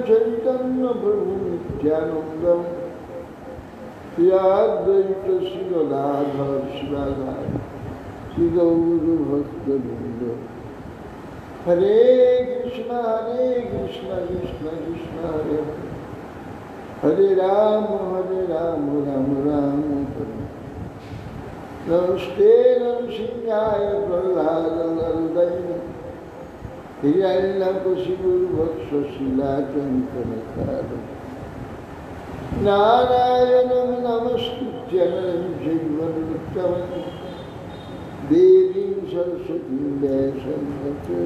चैतन्य प्रभु नित्यानंद श्री अद्वैत श्री गदाधर शिवाधार श्री गौर भक्तवृंद हरे कृष्ण कृष्ण कृष्ण हरे हरे राम राम राम हरे नमस्ते नरसिंहाय प्रह्लादवरदाय हिरण्यकशिपुर्भक्षशिलाचञ्चलकारो नारायणं नमस्कृत्य नरं चैव नरोत्तमं देवीं सरस्वतीं व्यासं ततो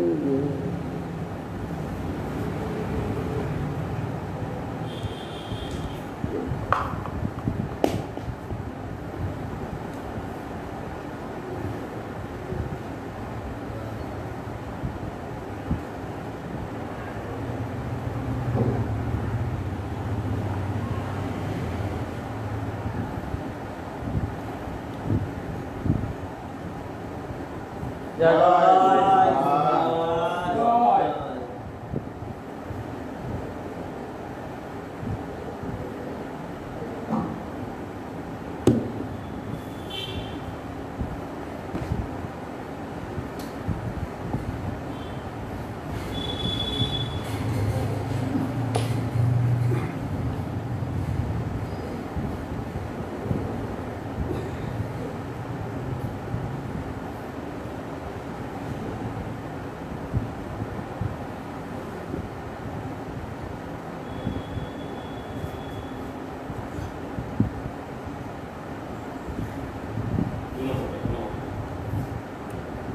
जयम्।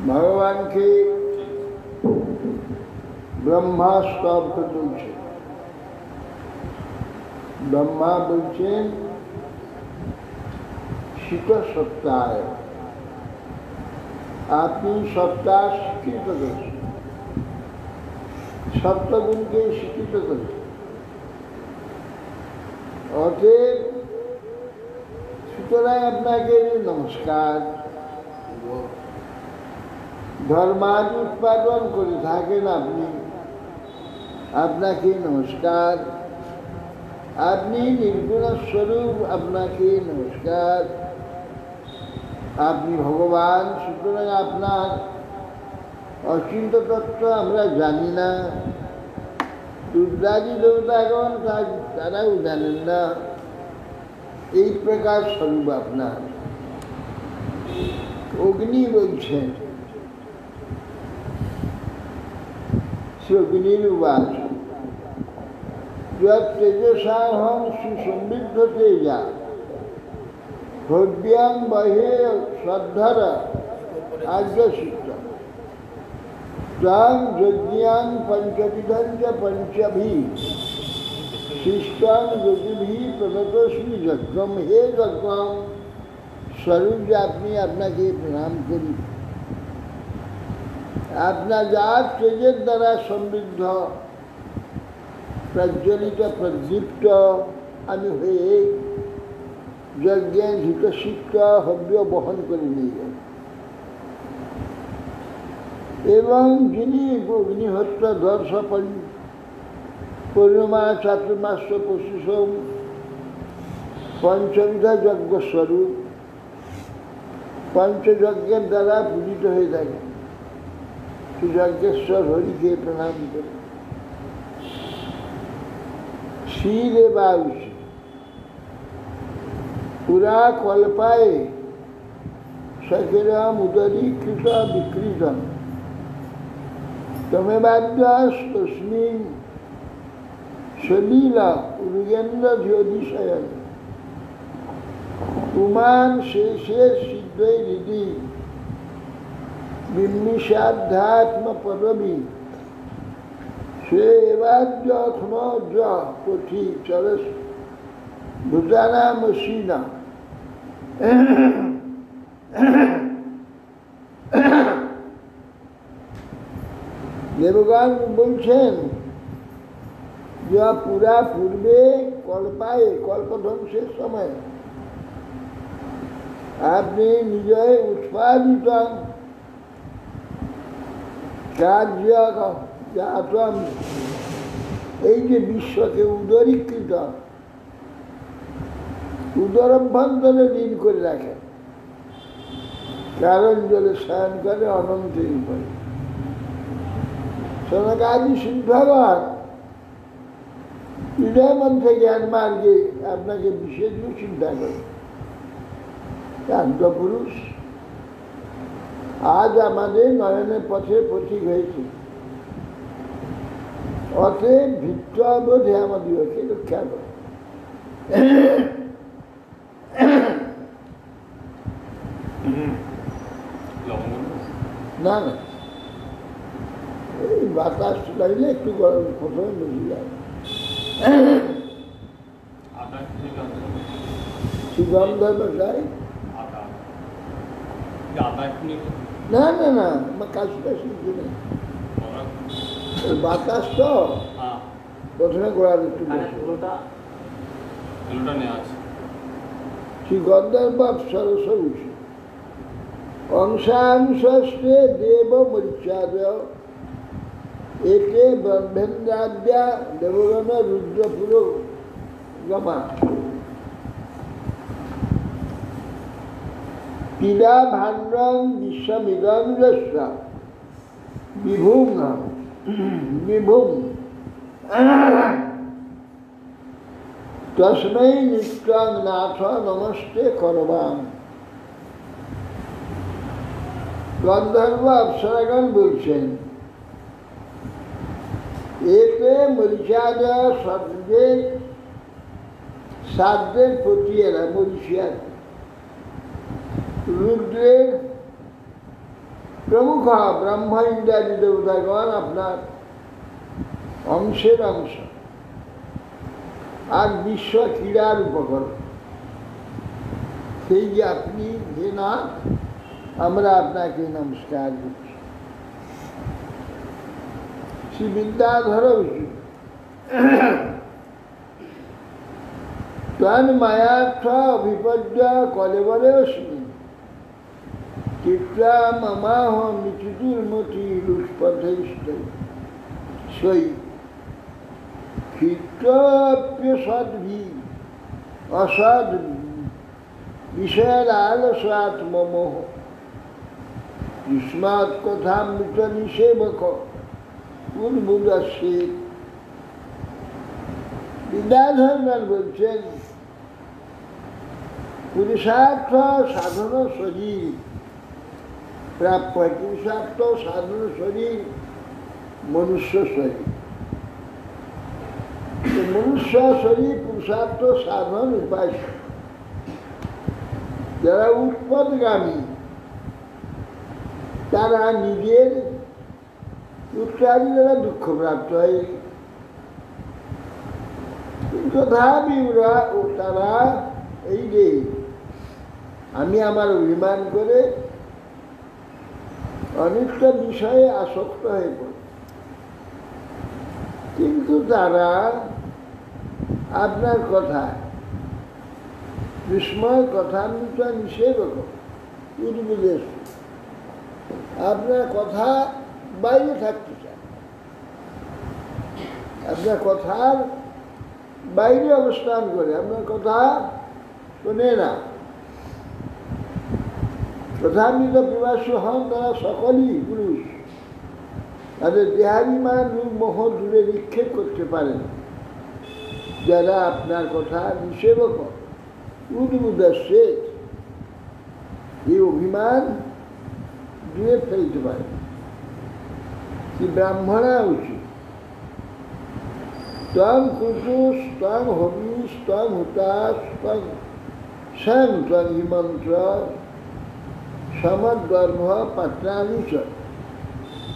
भगवान के ब्रह्मा स्तब्ध चलছে ब्रह्मा বলছেন শিত সত্তায় আপনি সত্তা শিক্ষিত করেছেন সপ্তগুণকে শিক্ষিত করেছেন অতএব সুতরাং আপনাকে নমস্কার ধর্মাদি উৎপাদন করে থাকেন আপনি আপনাকে নমস্কার আপনি নির্গুণ স্বরূপ আপনাকে নমস্কার আপনি ভগবান সুতরাং আপনার অচিন্ত তত্ত্ব আমরা জানি না রুদ্রাদি দেবতাগণ তারাও জানেন না এই প্রকার স্বরূপ আপনার অগ্নি বলছেন अग्निवाच तेजसाहम सुसमृद्ध तेजा हृदयं बहे श्रद्धर आज्ञसित तां यज्ञां पंचविधं च पंचभि शिष्टां यज्ञभिः प्रदतोस्मि यज्ञं हे यज्ञं स्वरूप আপনি আপনাকে প্রণাম করি আপনার যার তেজের দ্বারা সমৃদ্ধ প্রজ্বলিত প্রদীপ্ত আমি হয়ে যজ্ঞের হিতসিক্ত হব্য বহন করে নিয়ে যান এবং যিনি অগ্নিহোত্র দর্শ পূর্ণিমা চাতুর্মাস পশুসম পঞ্চবিধা যজ্ঞস্বরূপ পঞ্চযজ্ঞের দ্বারা পূজিত হয়ে থাকে যজ্ঞেশ্বর হরিকে প্রণাম করে শিরে বাউষ পুরা কল্পায় সখিরাম উদরীকৃত বিকৃতম তমেবাদ্যাস্তস্মিন সলীলা উরুগেন্দ্র জ্যোতিষয়ন পুমান শেষে সিদ্ধৈরিদি বিম্বিষাধ্যাত্ম পদবী সে পথি চরস ভূতানা মসিনা দেবগণ বলছেন যা পুরা পূর্বে কল্পায় কল্পধ্বংসের সময় আপনি নিজে উৎপাদিত কার্য জাতম এই যে বিশ্বকে উদরীকৃত উদরভ্যন্তরে লীন করে রাখেন, কারণ জলে শয়ন করে অনন্ত করে। সনকাদি সিদ্ধ ভগবান হৃদয় মন্ত্রে জ্ঞান মার্গে আপনাকে বিশেষ চিন্তা করে। পুরুষ আজ আমাদের নয়নের পথে প্রতীক হয়েছে, অতএব ভিত্তবোধে আমাদেরকে রক্ষা করে। না না, এই বাতাস লাগলে একটু গরম প্রথমে বুঝে যাবে। সুগন্ধ চাই না না না, আমার কাশি কাশি কিছু নেই। বাতাস তো প্রথমে গোড়ার একটু সুগন্ধের বাপ সরস অংশাংশে দেব মরিচাদয় একে ব্রহ্মেন্দ্রাদ্যা দেবগণ রুদ্রপুর গমা পীড়া ভান্ডং বিশ্বমিদং যস্য বিভুম বিভুম তস্मै নিত্যং নাথ নমস্তে করবাম। গন্ধর্ব অপ্সরাগণ বলছেন, এতে মরিচাদ সর্বের সাধ্যের প্রতি এরা মরিচিয়ার রুদ্রের প্রমুখ ব্রহ্ম ইন্দ্রাদি দেবতাগণ আপনার অংশের অংশ, আর বিশ্ব ক্রীড়ার উপকরণ। সেই যে আপনি হে নাথ, আমরা আপনাকে নমস্কার করছি। শ্রী বিদ্যাধর তন মায়ার্থ অভিপদ্য কলেবরে অস্মি চিত্রা মমাহ নিচুদুর্মতি রুষ্পথৈষ্ঠ সই ক্ষিপ্রপ্যসদ্ভি অসদ বিষয়ালালসাত্মমোহ যুষ্মাৎ কথামৃত নিষেবক উদ্বুদস্যে। বিদ্যাধর বলছেন, পুরুষার্থ সাধন শরীর প্রাপ্য। পুরুষার্থ সাধন শরীর মনুষ্য শরীর। মনুষ্য শরীর পুরুষার্থ সাধন উপায়। যারা উৎপদগামী তারা নিজের উত্তরাদি দ্বারা দুঃখপ্রাপ্ত হয়, তথাপি তারা এই যে আমি আমার অভিমান করে অনিষ্ট বিষয়ে আসক্ত হয়ে পড়ে, কিন্তু তারা আপনার কথা বিস্ময় কথামৃত নিষেধক উদ্বুদেশ, আপনার কথা বাইরে থাকতে চায়, আপনার কথার বাইরে অবস্থান করে, আপনার কথা শোনে না। তথামৃত পিপাসু হন তারা সকলেই পুরুষ, তাদের দেহাভিমান রূপ মোহ দূরে নিক্ষেপ করতে পারেন। যারা আপনার কথা নিষেধক উদ্বুদস্যে এই অভিমান দূরে ফেলতে পারে। কি ব্রাহ্মণা উচিত ত্বং কুতুষ ত্বং হবিষ ত্বং হুতাশ ত্বং স্বয়ং ত্বং হিমন্ত্র সমদ্গর্ভ পাত্রাণি চ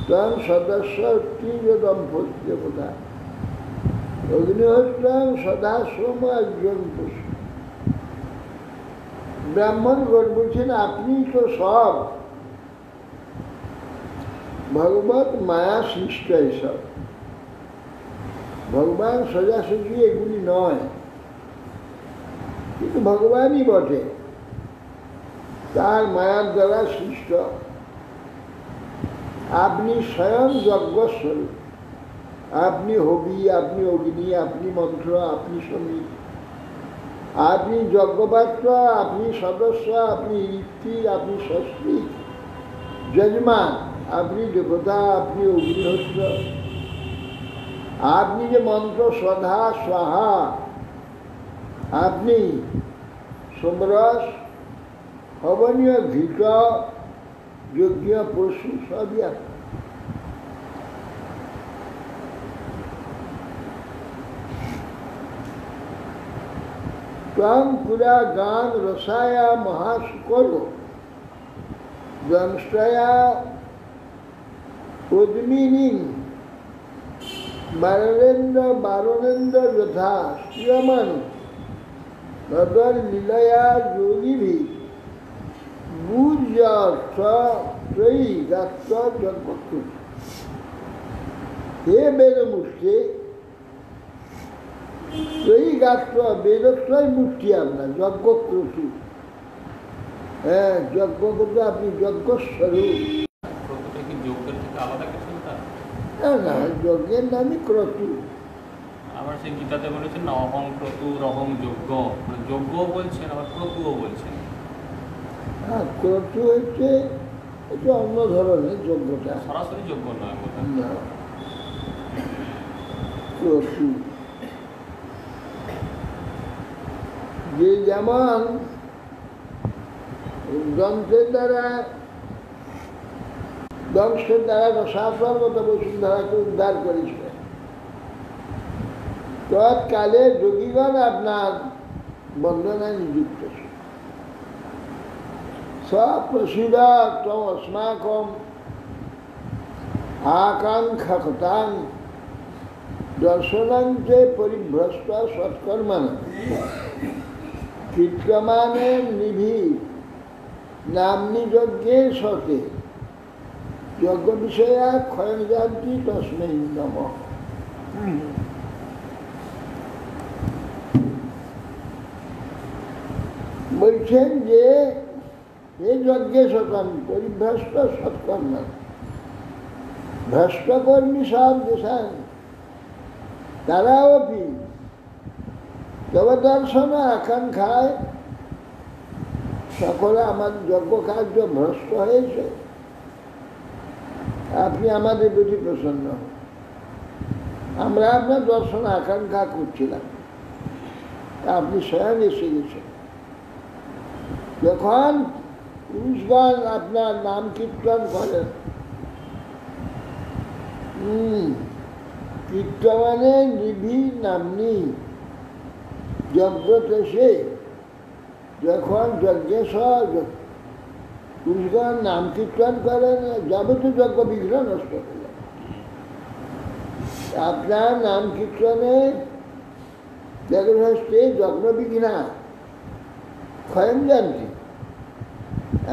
ত্বং সদস্য তীর্যদম্পত্যবতা অগ্নিহোত্রং সদা সোম একজন পুষ। ব্রাহ্মণগণ বলছেন, আপনি তো সব ভগবত মায়া সৃষ্ট। এসব ভগবান সোজাসুজি এগুলি নয়, কিন্তু ভগবানই বটে, তার মায়ার দ্বারা সৃষ্ট। আপনি স্বয়ং যজ্ঞস্বরূপ, আপনি হবি, আপনি অগ্নি, আপনি মন্ত্র, আপনি শ্রমিক, আপনি যজ্ঞপাত্র, আপনি সদস্য, আপনি ঋত্বি, আপনি ষষ্ঠী যজমান, আপনি দেবতা, আপনি অগ্নিহোত্র, আপনি যে মন্ত্র সদা স্বাহা, আপনি সোমরস, হবনীয় ঘৃত, যজ্ঞ পশু, সবই আপনি। ত্বং পুরা গান রসায়া মহাশুকর দংষ্টয়া পদ্মিনী বারণেন্দ্র যথা শ্রিয়মান তদর লীলয়া যোগীভি বুঝয়ী গাত্র যজ্ঞ। হে বেদমুষ্টি, ত্রয়ী গাত্র, বেদত্রয় মূর্তি আপনার যজ্ঞ ক্রতু। হ্যাঁ, যজ্ঞ করতে আপনি যজ্ঞস্বরূপ। না, যজ্ঞের নামই ক্রতু। আবার সেই গীতাতে বলেছেন না, অহং ক্রতু রহং যজ্ঞ, মানে যজ্ঞও বলছেন আবার ক্রতুও বলছেন। হ্যাঁ, ক্রতু হচ্ছে এটা অন্য ধরনের যজ্ঞটা, সরাসরি যজ্ঞ নয় না, ক্রতু। যে যেমন যন্ত্রের দ্বারা ধ্বংসের দ্বারা রসাত্মক বসুন্ধরাকে উদ্ধার করেছে, তৎকালে যোগীগণ আপনার বন্দনায় নিযুক্ত ছিল। সপ্রসিদ তম অস্মাকম আকাঙ্ক্ষাং দর্শনাঞ্চে পরিভ্রষ্ট সৎকর্মান চিত্রমানে নিভি নামনি যজ্ঞে সতে যজ্ঞ বিষয়া ক্ষয়ং জানতি তস্মৈ নমঃ। বলছেন যে এই যজ্ঞে সতন পরিভ্রষ্ট সৎকর্ম, ভ্রষ্টকর্মী সব দেশান তারাও কি জগদর্শন আকাঙ্ক্ষায় সকলে আমার যজ্ঞ কার্য ভ্রষ্ট হয়েছে, আপনি আমাদের প্রতি প্রসন্ন হন। আমরা আপনার দর্শন আকাঙ্ক্ষা করছিলাম, আপনি স্বয়ং এসে গেছেন। যখন পুরুষগণ আপনার নাম কীর্তন করেন, কীর্তনে নিভি নামনি যজ্ঞতে সে, যখন যজ্ঞেশ পুরুষগণ নাম কীর্তন করেন, যাবতীয় যজ্ঞ বিঘ্ন নষ্ট হয়ে যায়। আপনার নাম কীর্তনে জগৎে যজ্ঞ বিঘ্না ক্ষয়ং জানতি,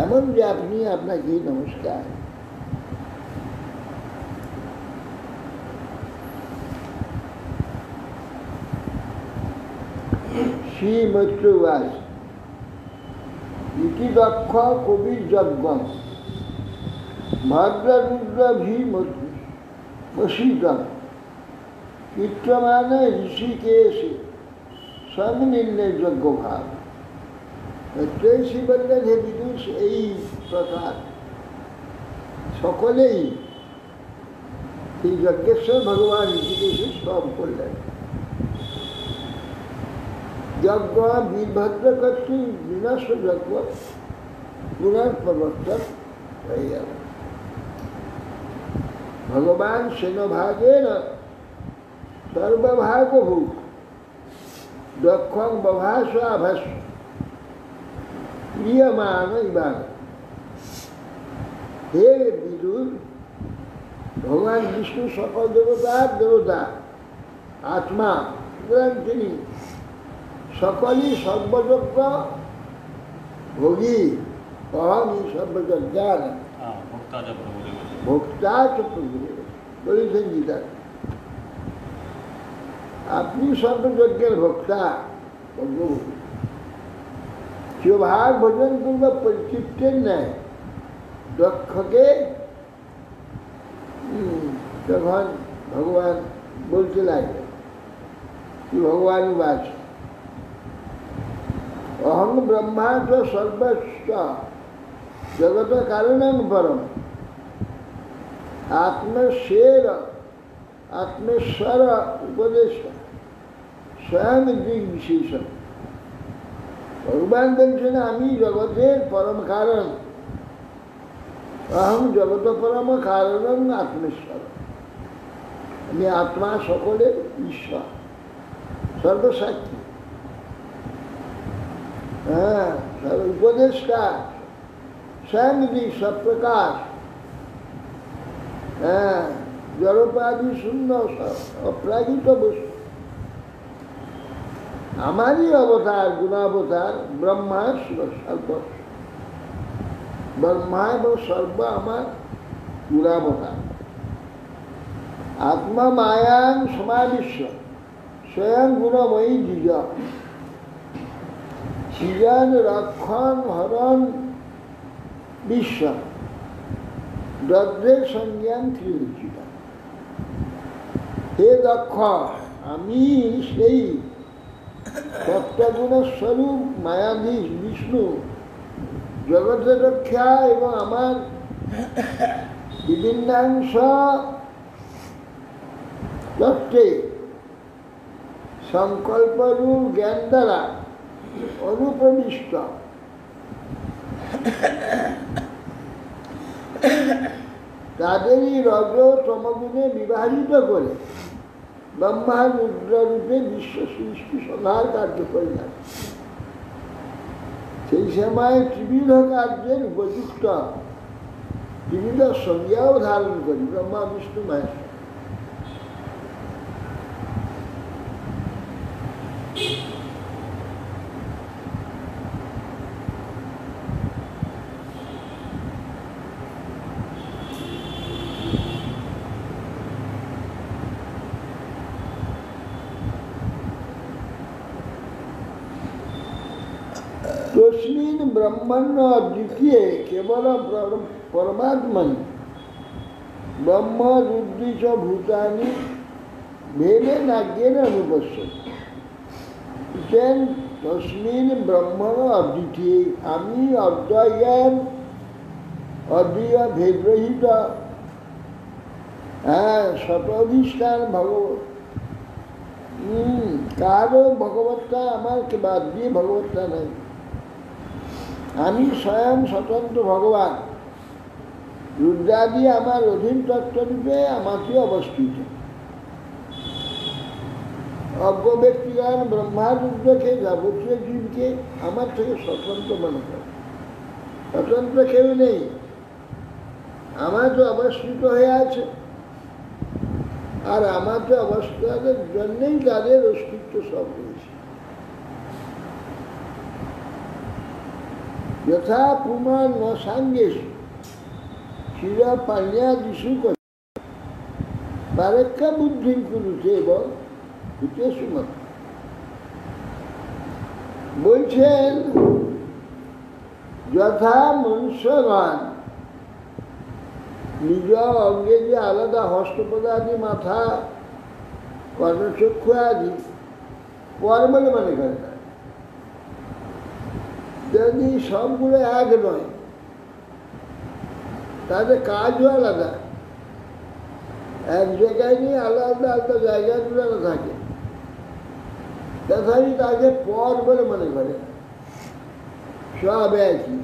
এমন যে আপনি আপনাকে নমস্কার। শ্রীমৈত্রবাস ইতি দক্ষ কবির যজ্ঞম ভদ্ররুদ্রভীমসিতম চিত্রমানে ঋষিকেশে সন্নির্ণয় যজ্ঞ ভাব। ত্রয়ী বললেন, হে বিদুষ, এই প্রকার সকলেই এই যজ্ঞেশ্বর ভগবান ঋষিকেশে সব করলেন। যজ্ঞ বীরভদ্র কর্তৃ বিনাশ যজ্ঞ পুনঃপ্রবর্তন হয়ে গেল। ভগবান সেনভাগেন সর্বভাগভূত দক্ষং বভাস আভাস প্রিয়মান ইবান। হে বিদুর, ভগবান বিষ্ণু সকল দেবতার দেবতা আত্মা, সুতরাং তিনি সকলই সর্বযজ্ঞ ভোগী, অহং সর্বযজ্ঞান ভোক্তা বলেছেন গীতা। আপনি সর্বযজ্ঞের ভোক্তা, শিবভাগ ভোজন করব পরিতৃপ্তের ন্যায় দক্ষকে তখন ভগবান বলতে লাগবে কি ভগবান বাচ অহং ব্রহ্মা চ সর্বস্ব জগত কারণং পরম আত্মশের আত্মেশ্বর উপদেশ স্বয়ং দিক বিশেষণ। ভগবান বলছেন আমি জগতের পরম কারণ, অহং জগত পরম কারণং আত্মেশ্বর, আমি আত্মা সকলের ঈশ্বর সর্বসাক্ষী। হ্যাঁ, উপদেশটা স্বয়ং দিক সপ্রকাশ। হ্যাঁ, জড়োপাধি শূন্য অপ্রাকৃত বস্তু, আমারই অবতার গুণাবতার। ব্রহ্মা সর্ব, ব্রহ্মা এবং সর্ব আমার গুণাবতার। আত্মা মায়াং সমাবিশ্ব স্বয়ং গুণময়ী দ্বিজ, সৃজন রক্ষণ হরণ বিশ্ব দ্রব্যের সংজ্ঞান ত্রিলোচিত। হে দক্ষ, আমি সেই সপ্তগুণের স্বরূপ মায়াধীশ বিষ্ণু, জগতের রক্ষা এবং আমার বিভিন্নাংশ তত্ত্বে সংকল্পরূপ জ্ঞান দ্বারা অনুপ্রবিষ্ট। তাদেরই রজ তমগুণে বিভাজিত করে ব্রহ্মা রুদ্ররূপে বিশ্ব সৃষ্টি সংহার কার্য করিলেন। সেই সময় ত্রিবিধ কার্যের উপযুক্ত ত্রিবিধ সংজ্ঞাও ধারণ করি ব্রহ্মা বিষ্ণু মহেশ্বর। तस्मिन् ब्रह्मण्य द्वितीय केवल परमात्मनि ब्रह्म रुद्री च भूतानि भेदेन ज्ञेन अनुपश्यति। तस्मिन् ब्रह्मण्य अद्वितीय, आमी अद्वयन अद्वय भेदरहित सतधिष्ठान भगवत। कारो भगवत्ता आमार के बाद दिए भगवत्ता नहीं, আমি স্বয়ং স্বতন্ত্র ভগবান। রুদ্রাদি আমার অধীন তত্ত্বরূপে আমাকে অবস্থিত। অজ্ঞ ব্যক্তিগণ ব্রহ্মা রুদ্রকে যাবতীয় জীবকে আমার থেকে স্বতন্ত্র মনে করে। স্বতন্ত্র কেউ নেই, আমার তো অবস্থিত হয়ে আছে, আর আমার তো অবস্থাদের জন্যেই তাদের অস্তিত্ব সব রয়েছে। यथा पुमान न सांगेश क्षीरा पाण्या दिशु को बारक्का बुद्धि कुरुते एवं हुते सुमत। বলছেন যথা মনুষ্যগণ নিজ অঙ্গে যে আলাদা হস্তপদাদি মাথা কর্ণচক্ষু আদি পর বলে মনে করে না, যদি সবগুলো এক নয় তাদের কাজও আলাদা, এক জায়গায় নিয়ে আলাদা আলাদা জায়গাগুলো থাকে, তথাপি তাকে পর বলে মনে করে। সব একই,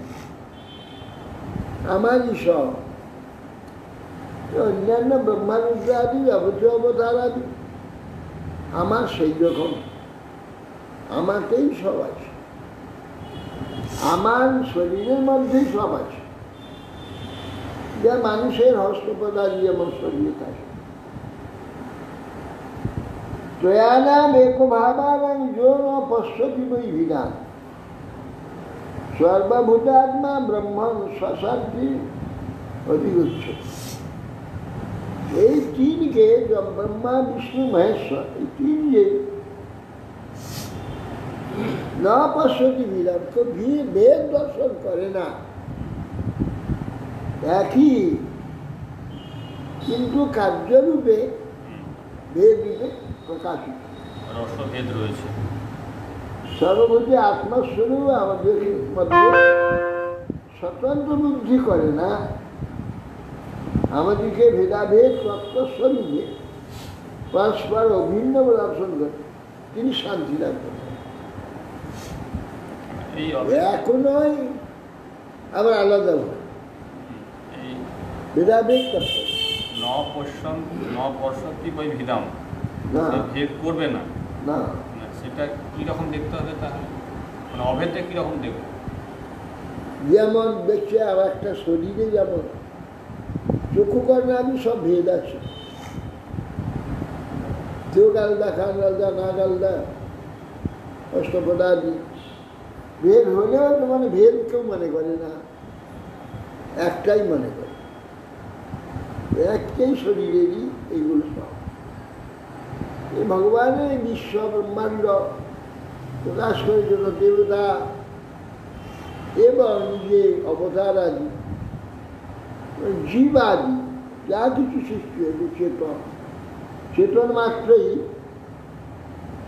আমারই সব। অন্যান্য ব্রহ্মারুদ্র আদি যাবতীয় অবতার আদি আমার সেই রকম, আমাকেই সব আছে, আমার শরীরের মধ্যেই সব আছে। যা মানুষের হস্তপদাদি যেমন শরীরে থাকে। ত্রয়ানাম এক ভাবানাং যো ন পশ্যতি বৈ বিধান সর্বভূতাত্মা ব্রহ্মণ স্বশান্তি অধিগচ্ছ। এই তিনকে ব্রহ্মা বিষ্ণু মহেশ্বর, এই তিন যে না পশ্যতি বিধান, তো ভেদ দর্শন করে না, একই কিন্তু কার্যরূপে ভেদ বিভেদ প্রকাশিত। রসভেদ রয়েছে। সর্বভূতি আত্মস্বরূপ আমাদের মধ্যে স্বতন্ত্র বুদ্ধি করে না, আমাদেরকে ভেদাভেদ তত্ত্বস্বরূপে পরস্পর অভিন্ন দর্শন করে তিনি শান্তি লাভ করেন। এখন নয়, আবার আলাদা হয় ভেদাভেদ তত্ত্ব। ন পশ্যন্তি বৈ ভিদাম, ভেদ করবে না, না সেটা কিরকম দেখতে হবে তাহলে? মানে অভেদটা কিরকম দেখবো? যেমন দেখছে আর একটা শরীরে যেমন চক্ষু কর্ণাদি সব ভেদ আছে, কেউ গালদা খান গালদা না গালদা অষ্টপদাদি ভেদ হলেও তো মানে ভেদ কেউ মনে করে না, একটাই মনে করে, একটাই শরীরেরই এইগুলো সব। এই ভগবানের বিশ্ব ব্রহ্মাণ্ড প্রকাশ করে জন্য দেবতা এবং যে অবতার আদি জীব আদি যা কিছু সৃষ্টি হয়েছে চেতন, চেতন মাত্রই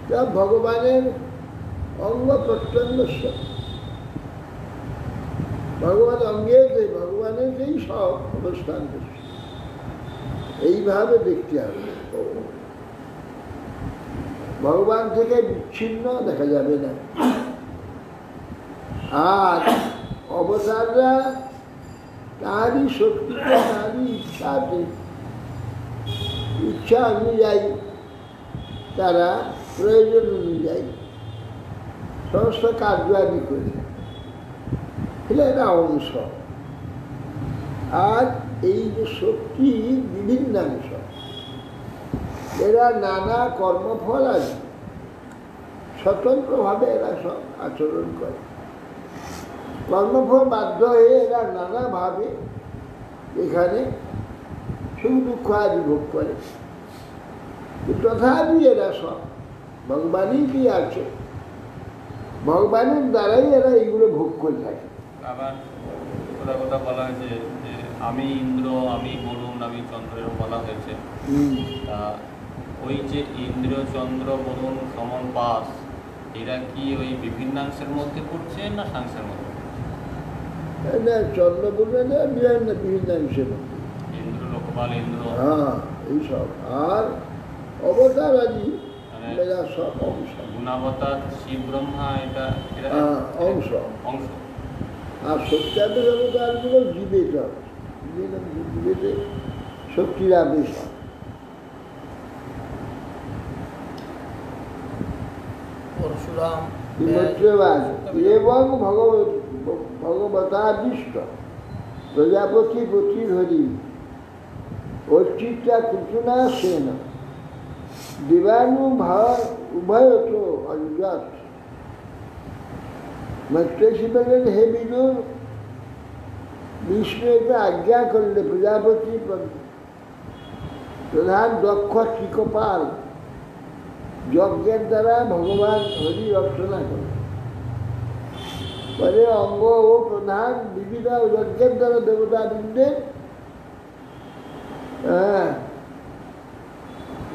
তা ভগবানের অঙ্গ প্রত্যঙ্গ। ভগবান অঙ্গেতে ভগবানেরকেই সব অবস্থান করছে, এইভাবে দেখতে হবে। ভগবান থেকে বিচ্ছিন্ন দেখা যাবে না। আর অবতাররা তারই শক্তিতে তারই ইচ্ছাতে ইচ্ছা অনুযায়ী তারা প্রয়োজন অনুযায়ী সমস্ত কার্য আদি করে, এটা অংশ। আর এই যে শক্তি বিভিন্নাংশ, এরা নানা কর্মফল আছে, স্বতন্ত্রভাবে এরা সব আচরণ করে। কর্মফল বাধ্য হয়ে এরা নানাভাবে এখানে সুখ দুঃখ আদি ভোগ করে, তথাপি এরা সব ভগবানই কি আছে, ভগবানের দ্বারাই এরা এইগুলো ভোগ করে থাকে। আবার কথা বলা হয়েছে যে আমি ইন্দ্র, আমি বরুণ, আমি চন্দ্রের বলা হয়েছে। তা ওই যে ইন্দ্র, চন্দ্র, বরুণ, সমন, পাশ, এরা কি ওই বিভিন্নাংশের মধ্যে পড়ছে না সাংসের মধ্যে? চন্দ্র বলুন বিভিন্নাংশের মধ্যে, ইন্দ্র, লোকপাল, ইন্দ্র, হ্যাঁ এইসব। আর অবতার আদি এরা সব অংশ, গুণাবতার, শিব, ব্রহ্মা, এটা অংশ অংশ। আর সত্যাদের অবতারগুলো জীবের জীবেতে শক্তির আদেশ হয়। এবং ভগবতাদিষ্ট প্রজাপতি পতি হরি অর্চিতা কৃষ্ণা সেন দেবানুভার উভয়ত অজাত। মৈত্রেয়ী বললেন, হে বিদুর, বিষ্ণু এটা আজ্ঞা করলে প্রজাপতি প্রধান দক্ষ চিকপাল যজ্ঞের দ্বারা ভগবান হরি রচনা করে। পরে অঙ্গ ও প্রধান বিবিধ যজ্ঞের দ্বারা দেবতা বৃন্দের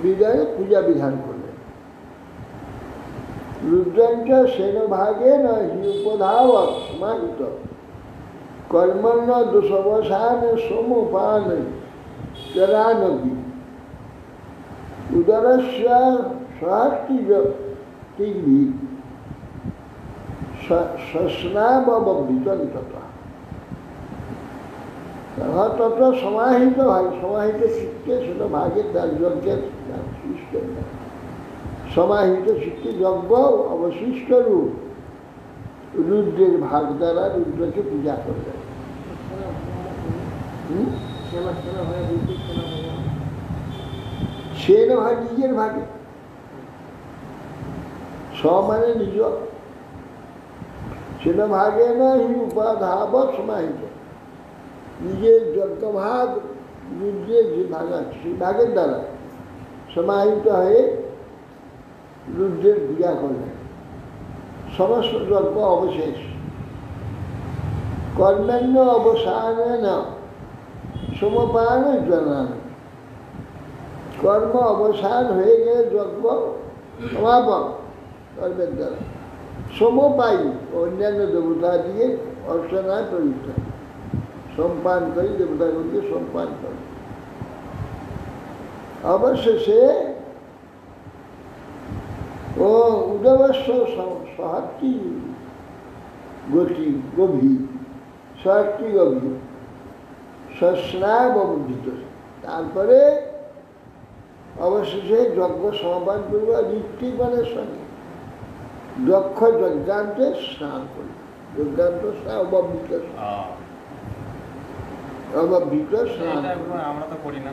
বিদায় পূজা বিধান করলেন। রুদ্রাঞ্চ সেনভাগে হি উপধাবক সমাহিত কর্মণ্য দোষবসান সমপান চরানবি উদরস্য সহস্তিভি সস্নাববিতন্ততা। তত সমাহিত হয়, সমাহিত চিত্তে সেটা ভাগের দ্বার যজ্ঞের সৃষ্টের সমাহিত চিত্তে যজ্ঞ অবশিষ্ট রূপ রুদ্রের ভাগ দ্বারা রুদ্রকে পূজা করলেন। সে হয় নিজের ভাগে, স মানে নিজ, সেটা ভাগে না হি উপাধাব সমাহিত। নিজের যজ্ঞভাগ রুদ্রের যে ভাগ আছে সেই ভাগের দ্বারা সমাহিত হয়ে রুদ্রের পূজা করলেন। সমস্ত যজ্ঞ অবশেষ কর্মান্য অবসানে না সমপান জানান। কর্ম অবসান হয়ে গেলে যজ্ঞ সমাপন কর্মের দ্বারা সমপায়ী অন্যান্য দেবতা দিয়ে অর্চনায় প্রযুক্ত সম্পান করি, দেবতাগুলিকে সম্পান করি। অবশেষে ও উদবস্য সহাত্রী গতি গভীর, সহাত্রী গভীর সস্নাব অবুদ্ধিত। তারপরে অবশেষে যজ্ঞ সমাপন করব ঋত্বিকগণের সঙ্গে দক্ষ যজ্ঞান্তে স্নান করি। যজ্ঞান্ত স্নান অববৃত অববৃত স্নান আমরা তো করি না।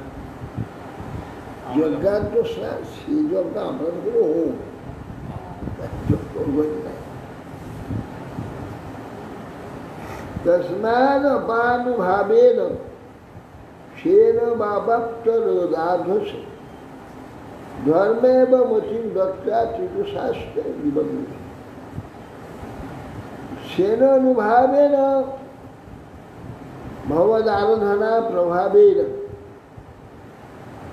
যজ্ঞান্ত স্নান সেই যজ্ঞ আমরা তো করি হোম, তস্মাদ অপানুভাবেন সেন বাবাপ্তরোধাধস ধর্মেব মতিম দত্তা ত্রিদুশাস্ত্রে নিবন্ধ। সেন অনুভাবেন ভগবদারাধনা প্রভাবেন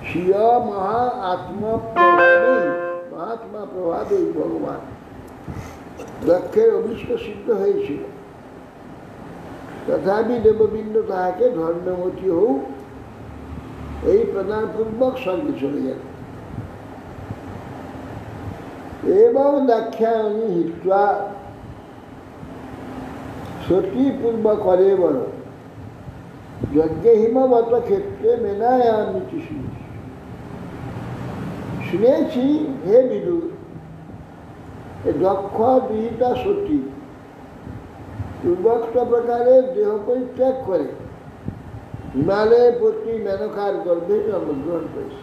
স্বীয় মহা আত্মপ্রভাবেই মহাত্মা প্রভাবেই ভগবান লক্ষ্যের অভিষ্ট সিদ্ধ হয়েছিল। তথাপি দেববৃন্দ তাহাকে ধর্মমতি হোক এই প্রদানপূর্বক স্বর্গে চলে গেল। এবং দাক্ষায়ণী হিত্বা সতীপূর্ব করে বড় যজ্ঞে হিমবত ক্ষেত্রে মেনায়ামিতি শুনেছি হে বিদুর, দক্ষ বিহিতা সতী পূর্বোক্ত প্রকারে দেহ পরিত্যাগ করে হিমালয়ের প্রতি মেনকার গর্ভে জন্মগ্রহণ করেছে।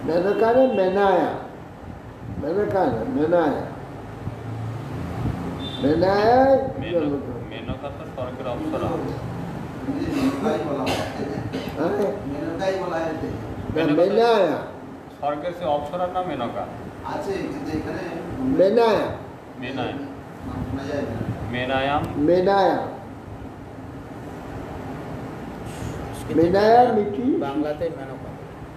মেনকারে মেনায়া, মেনকা না মেনায়া, মেনায়ায় জন্মগ্রহণ। মেনকা তো স্বর্গের অপ্সরা। মেনায়া স্বর্গের সে অপ্সরার নাম মেনকা আছে, কিন্তু এখানে মেনায়া মেনায় মেনায়াম মেনায়াম মেনায়া মিটি বাংলাতে মেনকা।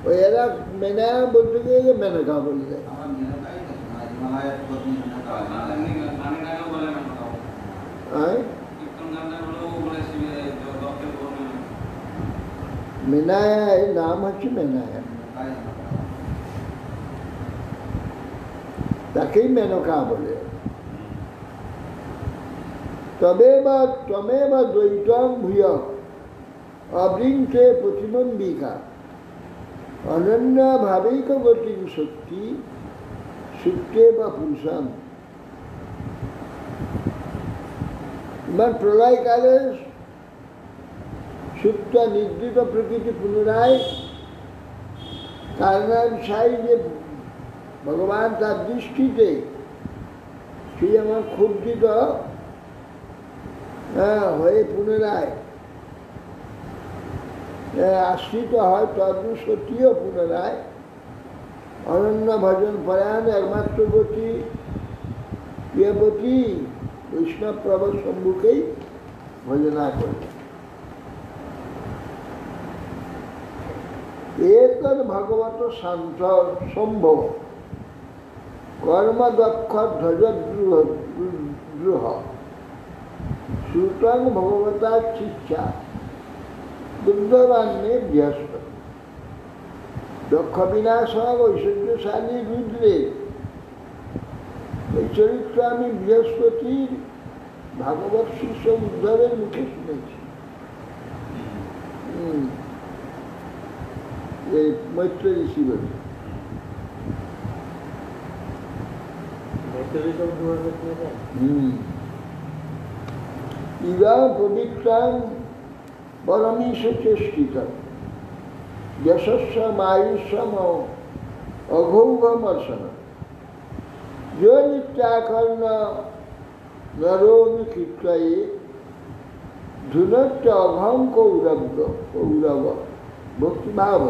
ওই এরা মেনায়া বলতে গিয়ে মেনকা বলে দেয়। আমার মেনকাই না, হিমালয়ের পত্নী মেনকা। মেনায়া এর নাম হচ্ছে মেনায়া, তাকেই মেনকা বলে। তমেব দ্বৈতম ভূয় অবৃংকে প্রতিবন্ধিকা অনন্য ভাবেইক গতি শক্তি সুপ্তে বা পুরুষাম। এবার প্রলয়কালে সুপ্ত নিদ্রিত প্রকৃতি পুনরায় কারণাবিষয় যে ভগবান তার দৃষ্টিতে সেই আমার ক্ষুব্ধিত হয়ে পুনরায় আশ্রিত হয়, তদু সতীও পুনরায় অনন্য ভজন পরায়ণ একমাত্র গতি প্রিয়পতি বৈষ্ণব প্রভু শম্ভুকেই ভজনা করে। এতদ ভগবত শান্ত সম্ভব কর্মদক্ষ ধ্বজদ্রুহ শ্রুতং ভগবতা শিক্ষা দুগ্ধবান্যে ব্যস্ত। দক্ষ বিনাশ ঐশ্বর্যশালী রুদ্রের এই চরিত্র আমি বৃহস্পতির ভাগবত শিষ্য উদ্ধবের মুখে শুনেছি। এই মৈত্র ঋষি বলে ইবা পবিত্রাং পরমীশ চেষ্টিত যশস্ব মায়ুষম অঘৌঘমর্ষণ जो नित्याकर्ण नरोनुकृत्ये धुनत्य अघम कौरव भक्तिभाव।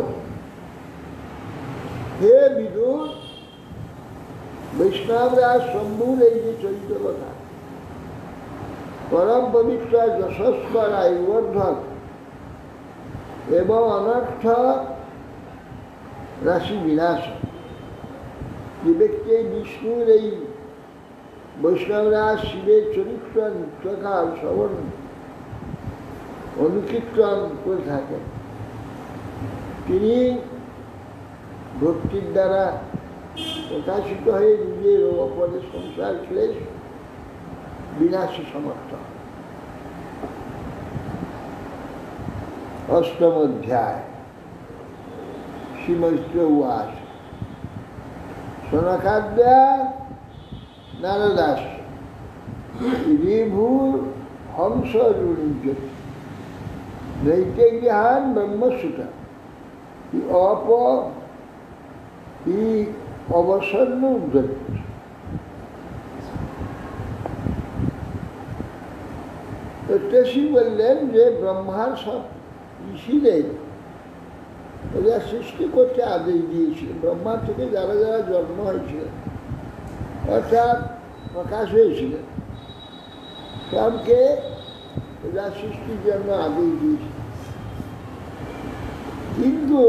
हे विदुर, वैष्णवराज शंभुर এই যে চরিত্র কথা পরম পবিত্র যশস্বর আয়ুবর্ধক এবং অনর্থ রাশি বিনাশ। যে ব্যক্তি বিষ্ণুর এই বৈষ্ণবরা শিবের চরিত্র নিত্যকাল শ্রবণ অনুকীর্তন করে থাকেন, তিনি ভক্তির দ্বারা প্রকাশিত হয়ে নিজের ও অপরের সংসার ক্লেশ বিনাশে সমর্থ। অষ্টম অধ্যায়। শ্রীমৈত্র উবাচ সনকাদ্যা নারদাস ঋভুর হংস রুণিজ্যোতি নৈতে গৃহান ব্রহ্মসুতা অবসন্ন উদ্যোগ। প্রত্যাশী বললেন যে ব্রহ্মার সব ঋষিদের এরা সৃষ্টি করতে আদেশ দিয়েছিল। ব্রহ্মা থেকে যারা যারা জন্ম হয়েছিল অর্থাৎ প্রকাশ হয়েছিল সবকে এরা সৃষ্টির জন্য আদেশ দিয়েছিল। কিন্তু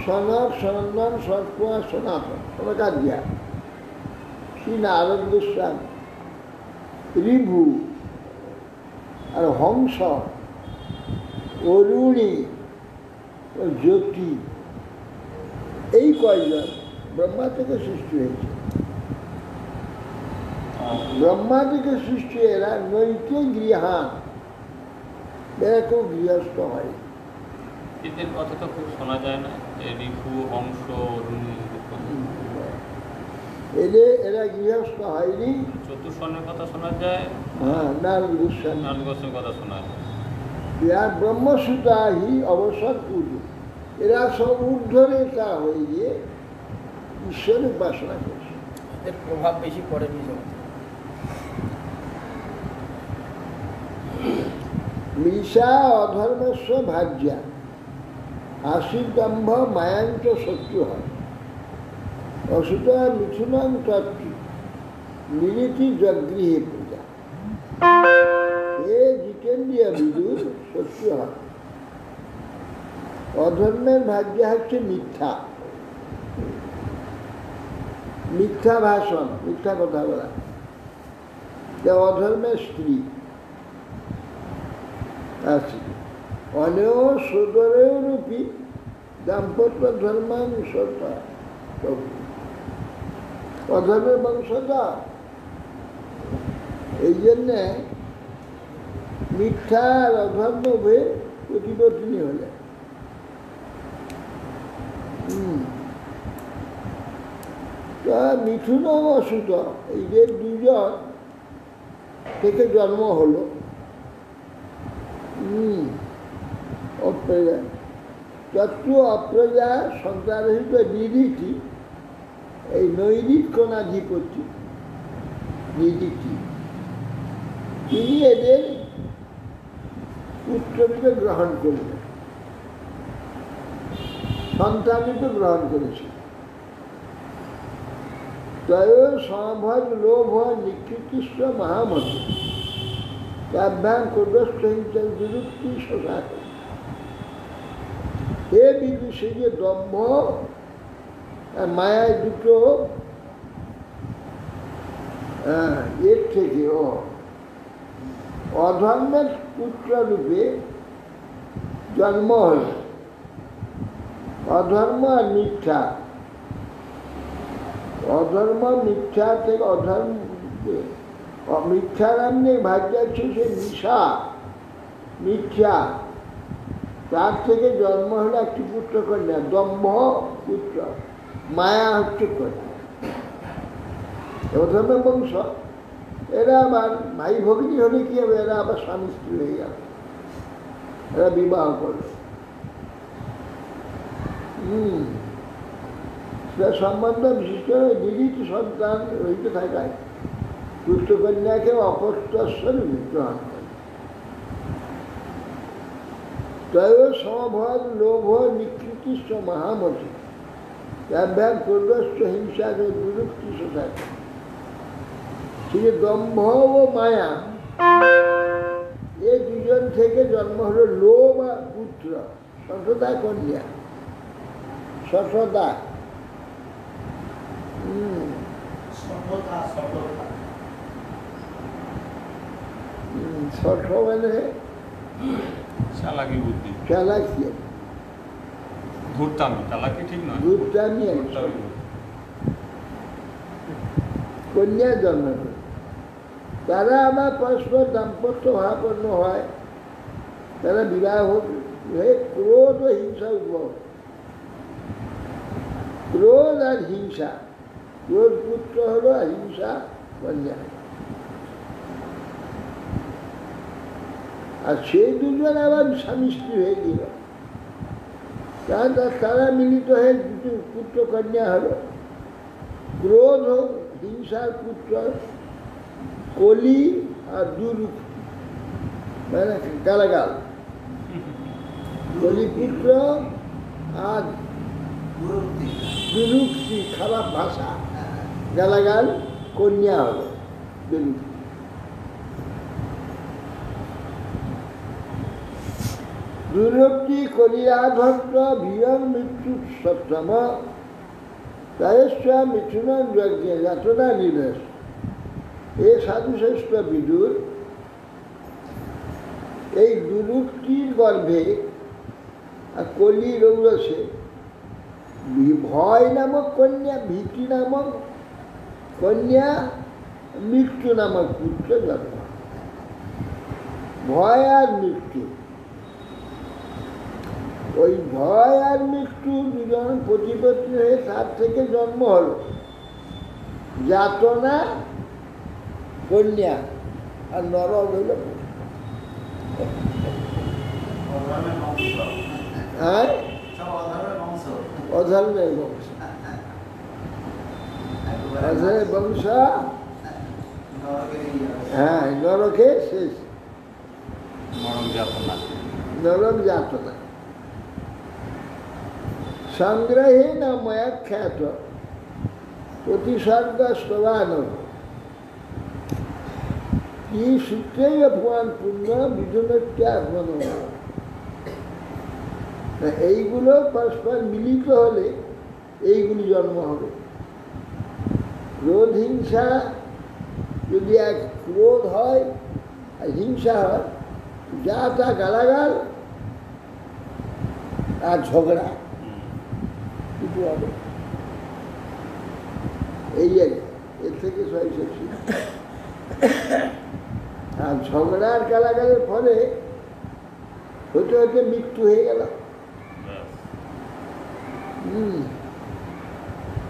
সনক, সনন্দন, সৎকুমার, সনাতন, সনকাদ্যা, শ্রী নারদ গোস্বামী, ঋভু আর হংস, অরুণী ও জ্যোতি, এই কয়জন ব্রহ্মা থেকে সৃষ্টি হয়েছে। ব্রহ্মা থেকে সৃষ্টি এরা নৈতে গৃহান, এরা কেউ গৃহস্থ হয়। এদের কথা তো খুব শোনা যায় না, ঋভু, হংস, অরুণী, এরা গৃহস্থ হয়নি। চতুর্শনের কথা শোনা যায়, হ্যাঁ, নারদ গোস্বামী, নারদ গোস্বামীর কথা শোনা যায়। ইয়ার ব্রহ্মসূতা হি অবসর পুজো, এরা সব ঊর্ধ্বরেতা হয়ে গিয়ে ঈশ্বরের উপাসনা করছে। এর প্রভাব বেশি পড়েনি জগতে। মৃষা অধর্মস্ব ভাজ্যা আশীর্দম্ভ মায়াঞ্চ শত্রু হয় অসুত মিথুনাং তত্ত্ব নিরীতি জগৃহে পূজা। এ জিতেন্দ্রিয় বিদুর শত্রু হয়। অধর্মের ভাগ্য হচ্ছে মিথ্যা, মিথ্যা ভাষণ, মিথ্যা কথা বলা, অধর্মের স্ত্রী আছে। অনেও সুদরেরূপী দাম্পত্য ধর্মানুসরতা, অধর্মের বংশধর। এই জন্যে মিথ্যা আর অধর্ম হয়ে প্রতিপত্নী হলে মিথুন ও অসুত, এই যে দুজন থেকে জন্ম হলো অপ্রজা। তত্ত্ব অপ্রজা সন্তানহিত নিরীতি, এই নৈরিক্ষণাধিপতি নিরীতি, তিনি এদের পুত্ররূপে গ্রহণ করলেন, সন্তানরূপে গ্রহণ করেছে। তয় সমভজ লোভ নিকৃতিষ্ঠ মহামতি কাভ্যাং কুদস্থ বিরুক্তি শোষাক। এ বিদুষে যে দম্ভ আর মায়ায় দুটো এর থেকে অধর্মের পুত্ররূপে জন্ম হল। অধর্ম আর মিথ্যা, অধর্ম মিথ্যা থেকে অধর্ম, মিথ্যার নামে ভাগ্য হচ্ছে সে মিশা, মিথ্যা, তার থেকে জন্ম হলো একটি পুত্র কন্যা, দম্ভ পুত্র, মায়া হচ্ছে কন্যা, অধর্মের বংশ। এরা আবার ভাই ভগিনী হলে কি হবে, এরা আবার স্বামী স্ত্রী হয়ে গেল, এরা বিবাহ করল। সম্বন্ধ বিশিষ্ট নিরীত সন্তান রহিত থাকায় পুত্রকন্যাকে অপস্তস্বরূপে গ্রহণ করে। তয় সমভদ লোভ নিকৃতিষ্ঠ মহামতি কাভ্যাং কুদস্থ হিংসাকে বিরুক্তি শোষাক। দম্ভ ও মায়া, এই দুজন থেকে জন্ম হলো লোভ আর পুত্র, সন্ততা কন্যা। সততা। সত মানে চালাকি বুদ্ধি, চালাকি, ধূর্তামি। চালাকি ঠিক নয়, ধূর্তামি। ধূর্তামি। কন্যা জন্ম হয়, তারা আবার পরস্পর দাম্পত্য ভাবাপন্ন হয়, তারা বিবাহ হয়ে ক্রোধ ও হিংসা উদ্ভব। ক্রোধ আর হিংসা, ক্রোধ পুত্র হলো আর হিংসা কন্যা। আর সেই দুজন আবার স্বামী স্ত্রী হয়ে গেল, তারা মিলিত হয়ে দুটো পুত্র কন্যা হলো। ক্রোধ হিংসার পুত্র কলি আর দুরূপ মানে গালাগাল। কলি পুত্র আর দুরূপটি খারাপ ভাষা, গালাগাল কন্যা হলো দুরূপ। দুরূপটি কলিয়াভক্ত ভিয়ং মৃত্যু সপ্তম তায়েশ্ব মিথুনন যজ্ঞে যাতনা নিবেশ। এ সাধুশ্রেষ্ঠ বিদুর, এই দুরূপটির গর্ভে আর কলি রৌরসে ভয় নামক কন্যা, ভীতি নামক কন্যা, মৃত্যু নামক পুত্র জন্ম। ভয় আর মৃত্যু, ওই ভয় আর মৃত্যু দুজন প্রতিপত্তি হয়ে তার থেকে জন্ম হল যাতনা কন্যা আর নরক হইল হ্যাঁ অধর্মের বংশ। অধর্মের বংশ হ্যাঁ নরকে শেষ, নরক যাতনা। নরক যাতনা। সংগ্রহে না ময়াখ্যাত প্রতিসর্গ স্তবানব কি সূত্রেই অপমান পূর্ণ বিধুনত্য আত্মন। এইগুলো পরস্পর মিলিত হলে এইগুলি জন্ম হবে। ক্রোধ হিংসা যদি এক ক্রোধ হয় আর হিংসা হয়, যা তা গালাগাল আর ঝগড়া কিছু হবে। এই এর থেকে সহিষ্ণু। আর ঝগড়ার গালাগালের ফলে হতে হতে মৃত্যু হয়ে গেল।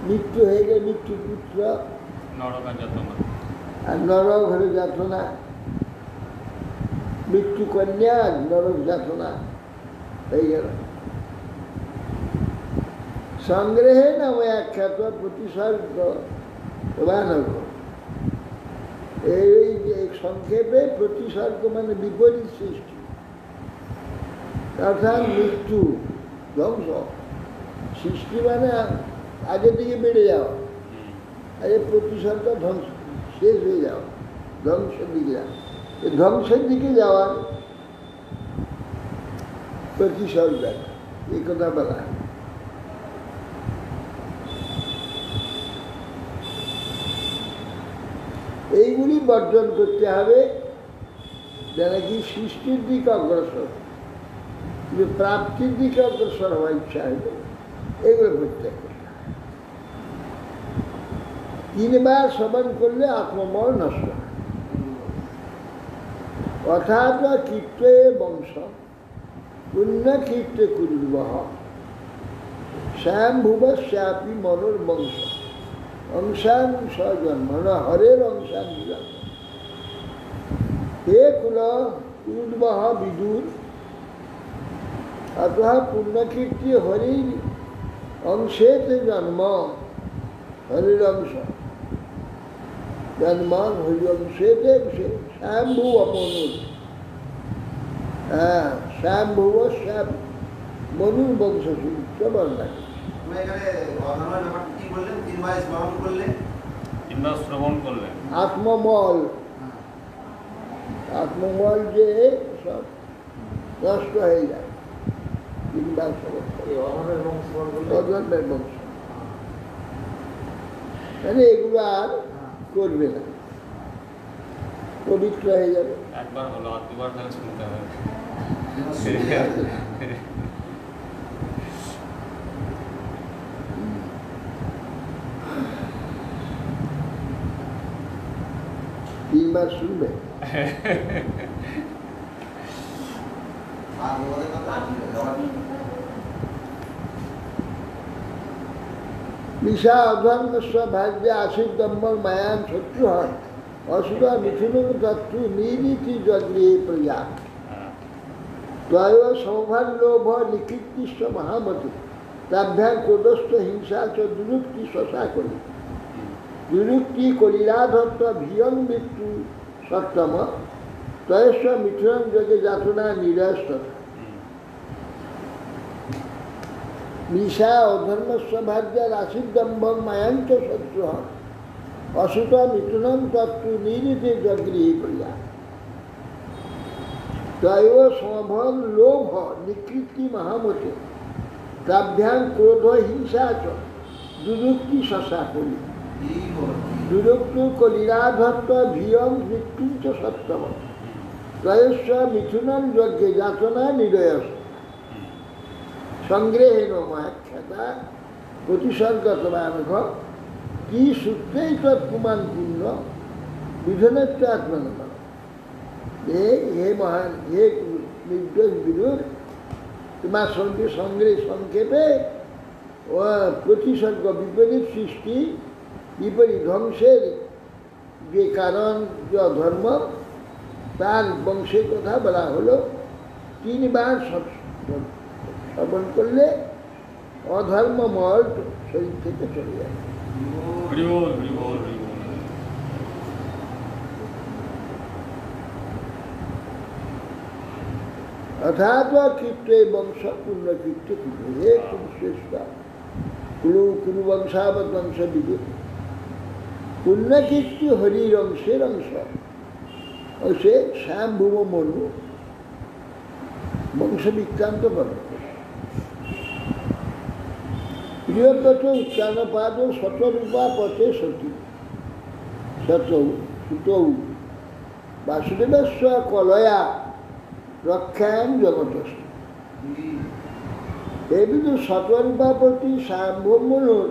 মৃত্যু হয়ে গেলে মৃত্যু পুত্র নরক যাতনা, আর নরক হলে যাতনা। মৃত্যু কন্যা নরক যাতনা হয়ে গেল। সংগ্রহে নাম আখ্যাত প্রতিসর্গ বানব। এই সংক্ষেপে প্রতিসর্গ মানে বিপরীত সৃষ্টি, অর্থাৎ মৃত্যু ধ্বংস। সৃষ্টি মানে আগে দিকে বেড়ে যাওয়া, আগে প্রতিসর্গ ধ্বংস, শেষ হয়ে যাওয়া, ধ্বংসের দিকে যাওয়া। ধ্বংসের দিকে যাওয়ার প্রতিসর্গ, এই কথা বলা। এইগুলি বর্জন করতে হবে, যেন কি সৃষ্টির দিকে অগ্রসর, কিন্তু প্রাপ্তির দিকে অগ্রসর হওয়ার ইচ্ছা হবে, এগুলো পরিত্যাগ করতে হবে। 3 বার শ্রবণ করলে আত্মবল নষ্ট হয়। অর্থাৎ কীর্তে বংশ পুণ্য কীর্তে কুর্বহ শ্যামভুবশ্যাপি মনোর বংশ অংশাংশ জন্মন হরের অংশাংশ জন্ম। হে কুল কুর্বহ বিদুর, অতঃ পুণ্যকীর্তি হরির অংশেতে জন্ম, হরির অংশ জন্ম, হরি অংশেতে শ্যামভুব মনুর। হ্যাঁ, শ্যামভুব শ্যাম মনুর বংশ সূত্র বর্ণনা। শ্রবণ করলেন আত্মমল, আত্মমল যে সব নষ্ট হয়ে যায়, কিংবা সমস্ত এই অধর্মের বংশ বললে অধর্মের বংশ, মানে এগুলো আর করবে না, পবিত্র হয়ে যাবে। একবার হলো আর দুবার তাহলে শুনতে হবে। তিনবার শুনবে। আর ওদের কথা নিশা অধর্মস্ব ভাগ্যে আশির দম্বর মায়ান শত্রু হন অসুরা মিথুন তত্ত্ব নিরীতি জগৃহে প্রজা ত্বয় সৌভাল্যোভ নিকৃতিস্ব মহামতি তাভ্যাং ক্রোধস্থ হিংসা চ দুরুক্তি শশা করি দুরুক্তি কলিরাধত্ব ভিয়ং মৃত্যু সপ্তম ত্বয়স্ব মিথুন যোগে যাতনা নিরস্ত নিশা অধর্মস্ব ভাগ্যার আশিদম্বং মায়াঞ্চ শত্রু হন অসুত মিথুনম তত্ত্ব নিরীতি জগৃহে প্রজা ত্বয় সমভল লোভ নিকৃতি মহামতে তাভ্যাং ক্রোধ হিংসা চ দুরুক্তি শশা করি দুরুক্তি কলিরাধত্ব ভিয়ং মৃত্যুঞ্চ সপ্তম ত্রয়স্ব মিথুনম যজ্ঞে যাতনা নিরয়স সংগ্রহেণ মহাখ্যাতা প্রতিসর্গতমানঘ কি সূত্রেই তৎপুমান পূর্ণ বিধনেত্র আত্মনম। হে মহান, হে নির্দোষ বিদুর, তোমার সঙ্গে সংক্ষেপে ও প্রতিসর্গ বিপরীত সৃষ্টি বিপরীত ধ্বংসের যে কারণ যে ধর্ম তার বংশের কথা বলা হলো। তিনবার শ্রবণ করলে অধর্মমল শরীর থেকে চলে যাবে। অর্থাৎ কীর্তে বংশ পূর্ণ কীর্তি কুরু, হে কুরুশ্রেষ্ঠ কুরু বংশাবত বংশ বিদুর, পূর্ণ কীর্তি হরির অংশের অংশ, ও সে শ্যামভূম মনু বংশ বৃত্তান্ত বর্ণ প্রিয়ব্রত উচ্চানপাদ শতরূপা পথে সতী সুতৌ বাসুদেবস্ব কলয়া রক্ষায়ণ জগতস্থ। এই বিধু শতরূপাপতি সার্বভৌমনুর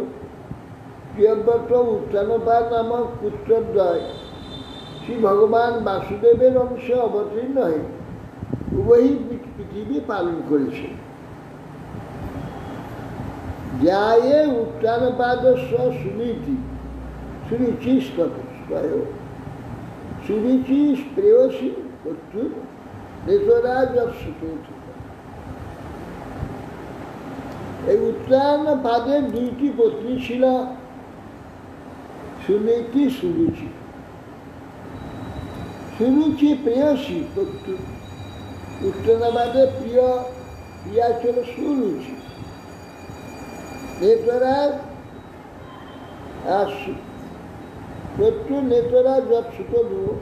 প্রিয়ব্রত উচ্চানপাদ নামক পুত্রদ্বয় শ্রী ভগবান বাসুদেবের অংশে অবতীর্ণ হয়ে উভয়ই পৃথিবী পালন করেছে। যায়ে উত্তানপাদস্ব সুনীতি সুরুচি স্তয় সুরুচি প্রেয়সী কর্তৃ নেতরাজ সুত। এই উত্তানপাদের দুইটি পত্নী ছিল, সুনীতি সুরুচি। সুরুচি প্রেয়সী কর্তৃ, উত্তানপাদের প্রিয়া ছিল সুরুচি। নেতরাজ আর পুত্র নেতরাজ সুত ধ্রুব,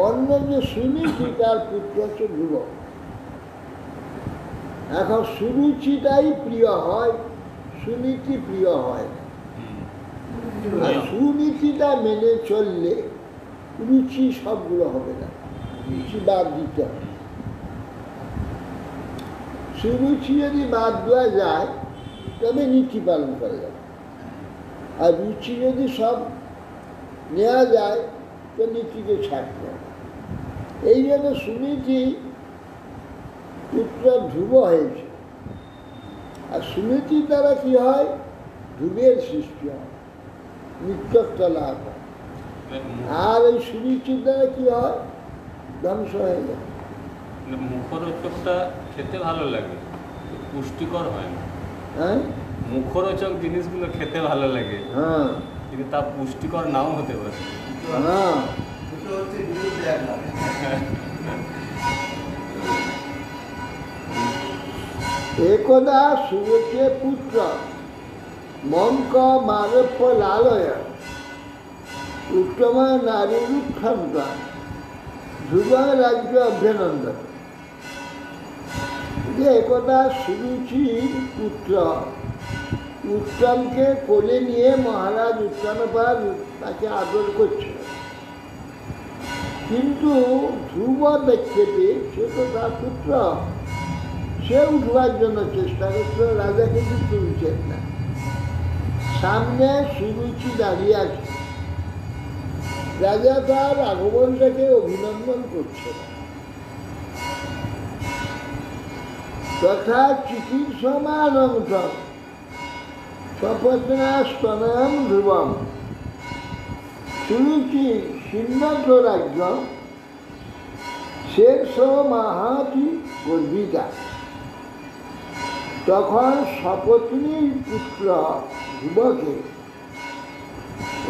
অন্য যে সুনীতি তার পুত্র হচ্ছে ধ্রুব। এখন সুরুচিটাই প্রিয় হয়, সুনীতি প্রিয় হয় না। আর সুনীতিটা মেনে চললে রুচি সবগুলো হবে না, রুচি বাদ দিতে হবে। সুরুচি যদি বাদ দেওয়া যায় তবে নীতি পালন করা যাবে, আর রুচি যদি সব নেওয়া যায় তো নীতিকে ছাড়তে হবে। এই জন্য সুনীতি পুত্র ধ্রুব হয়েছে, আর সুনীতির দ্বারা কি হয়, ধ্রুবের সৃষ্টি হয়, নিত্যত্ব লাভ হয়। আর এই সুনীতির দ্বারা কি হয়, ধ্বংস হয়ে যায়। মুখরোচকটা খেতে ভালো লাগে, পুষ্টিকর হয় না। হ্যাঁ, মুখরোচক জিনিসগুলো খেতে ভালো লাগে, হ্যাঁ, কিন্তু তা পুষ্টিকর নাও হতে পারে। হ্যাঁ। দুটো হচ্ছে বিরুদ্ধে একলা। একদা সুরুচে পুত্র মঙ্ক মারপ্য লালয় উত্তম নারী রুক্ষান্ত ধ্রুব রাজ্য অভ্যনন্দন। যে একদা সুরুচির পুত্র উত্তমকে কোলে নিয়ে মহারাজ উত্তমপাল তাকে আদর করছে, কিন্তু ধ্রুব দেখতে পেয়ে, সে তো তার পুত্র, সে উঠবার জন্য চেষ্টা করছিল, রাজা কিন্তু তুলছেন না। সামনে সুরুচি দাঁড়িয়ে আছে, রাজা তার আগমনটাকে অভিনন্দন করছে না। তথা চিকিৎসমানন্তম স্বপত্না স্তনয়ম ধ্রুবম সুরুচি সিন্নত রাজ্য শেষ মাহাতি গর্বিতা। তখন সপত্নীর পুত্র ধ্রুবকে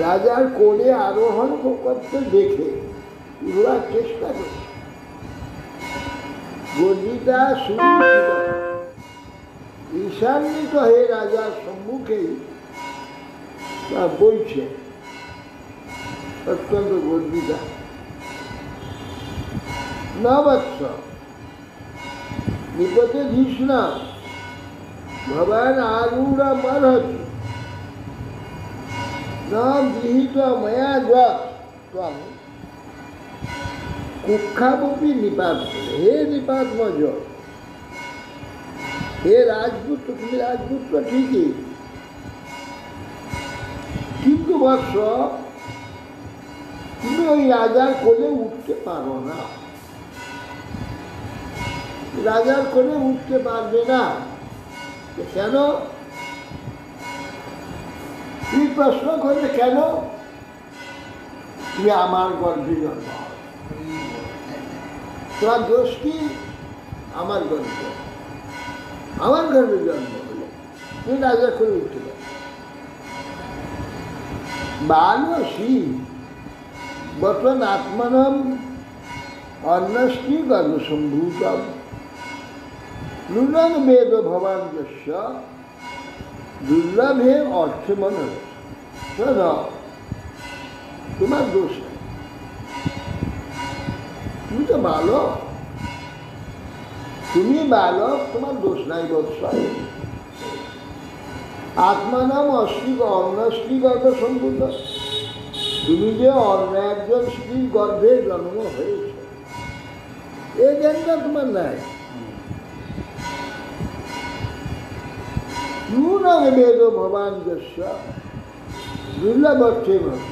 রাজার কোলে আরোহণ করতে দেখে উড়ার চেষ্টা করছে। গর্বিতা সুরুচিত ঈশান্বিত হয়ে রাজার সম্মুখেই তা বলছে, অত্যন্ত গর্বিতা। না বৎস, নিপতে ধীস না, ভবান আরূঢ় মর্হতি না গৃহীত ময়া ত্বং কুক্ষাপি নিপাত। হে নিপাতমজ, হে রাজপুত্র, তুমি রাজপুত্র ঠিকই, কিন্তু বৎস তুমি ওই রাজার কোলে উঠতে পারো না, রাজার কোলে উঠতে পারবে না। কেন? তুমি প্রশ্ন করলে কেন? তুমি আমার গর্ভে জন্ম, তোমার দোষ কি? আমার গর্ভে জন্ম হলো, তুমি রাজা করে উঠতে পারো। বালসী বর্তমান আত্মানম অন্নষ্টি গর্ভসম্ভূতম নূনন বেদ ভবান যস্য দুর্লভে অর্থে মনে। শোনো, তোমার দোষ নেই, তুমি তো বালক, তুমি বালক, তোমার দোষ নাই বৎস। আত্মানাম অন্নষ্টি গর্ভসম্ভূত, তুমি যে অন্য একজন স্ত্রীর গর্ভে জন্ম হয়েছে, এই জ্ঞানটা তোমার নাই। নূনং বেদ ভবান যস্য দুর্লভ অর্থে মনে।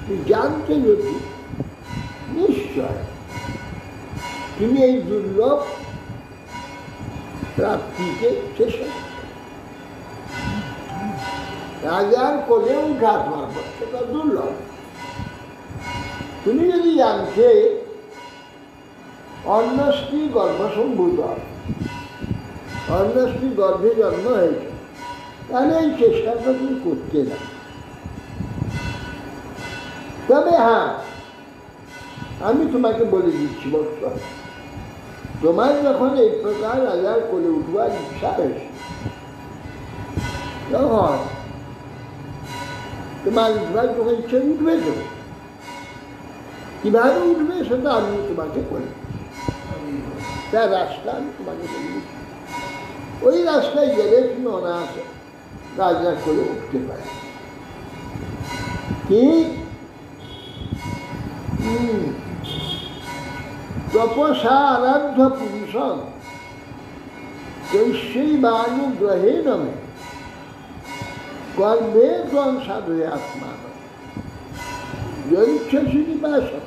তুমি জানতে যদি নিশ্চয় তুমি এই দুর্লভ প্রাপ্তিকে চেষ্টা করো। রাজার কোলে উঠা তোমার পক্ষে দুর্লভ। তুমি যদি জানতে অন্নস্ত্রী গর্ভসম্ভূত, অন্নস্ত্রী গর্ভে জন্ম হয়েছে, তাহলে এই চেষ্টাটা তুমি করতে না। তবে হ্যাঁ, আমি তোমাকে বলে দিচ্ছি বৎস, তোমার যখন এই প্রকার রাজার কোলে উঠবার ইচ্ছা হয়েছে, তখন তোমার উঠবার যখন ইচ্ছা উঠবে, তো কিভাবে উঠবে সেটা আমি তোমাকে বলি, তার রাস্তা আমি তোমাকে বলি। ওই রাস্তায় গেলে তুমি অনায়াসে রাজার কোলে উঠতে পারে। কি? তপসা আরাধ্য পুরুষ সেই বানুগ্রহে নমে গর্ভে ত্বং সাধয়ে আত্মা ইচ্ছসি নিপাসন।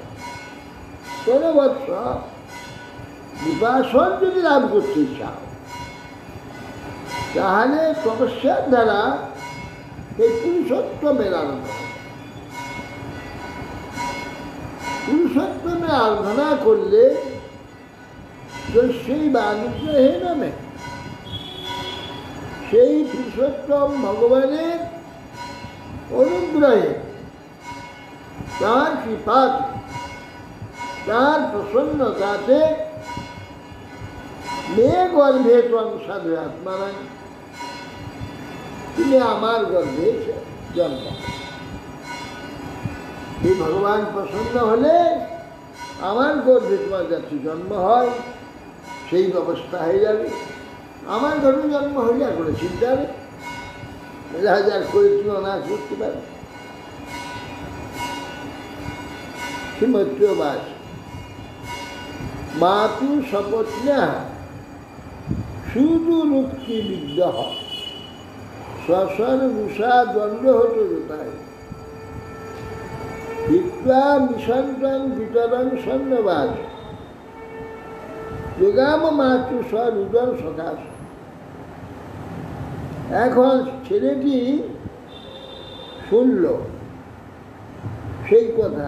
কোনো বৎস নিপাসন যদি লাভ করতে চাও, তাহলে তপস্যার দ্বারা এই পুরুষোত্তমের আরাধনা, পুরুষোত্তমের আরাধনা করলে সেই বানুগ্রহে নামে, সেই পুরুষোত্তম ভগবানের অনুগ্রহে, তার কৃপাতে, তার প্রসন্নতাতে মেয়ে গর্ভে ত্বং সাধয়ে আত্মা নাই, তুমি আমার গর্ভে জন্ম। এই ভগবান প্রসন্ন হলে আমার গর্ভে তোমার যাতে জন্ম হয়, সেই ব্যবস্থা হয়ে যাবে। আমার ঘরে জন্ম হইলে আর কোনো চিন্তা নেই, হাজার করে তুমি অনার্স করতে পারো। শ্রীমত্রবাস মাতু শপথনা সুদুরুক্তি বিদ্যহ শ্মশান রুষা দণ্ড হতো যোতায় ভিত্তা মিশন্ত্রং বিতরং সন্ন্যবাদ যোগাম মাতু স্বরুদর সকাশ। এখন ছেলেটি শুনল সেই কথা,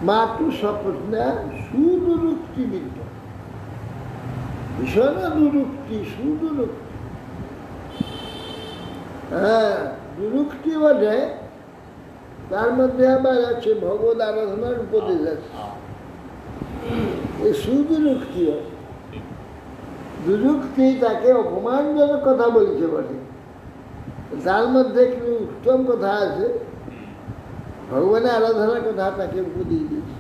মাতু শপথনা সুদুরুক্তি বিদ্য, ভীষণ দুরুক্তি, সুদুরুক্তি। হ্যাঁ, দুরুক্তি বটে, তার মধ্যে আবার আছে ভগবত আরাধনার উপদেশ আছে। এই সুদুরুক্তি হয়, দুরুক্তি তাকে অপমানজনক কথা বলছে বটে, তার মধ্যে একটু উত্তম কথা আছে, ভগবানের আরাধনার কথা তাকে উপদেশ দিয়েছে।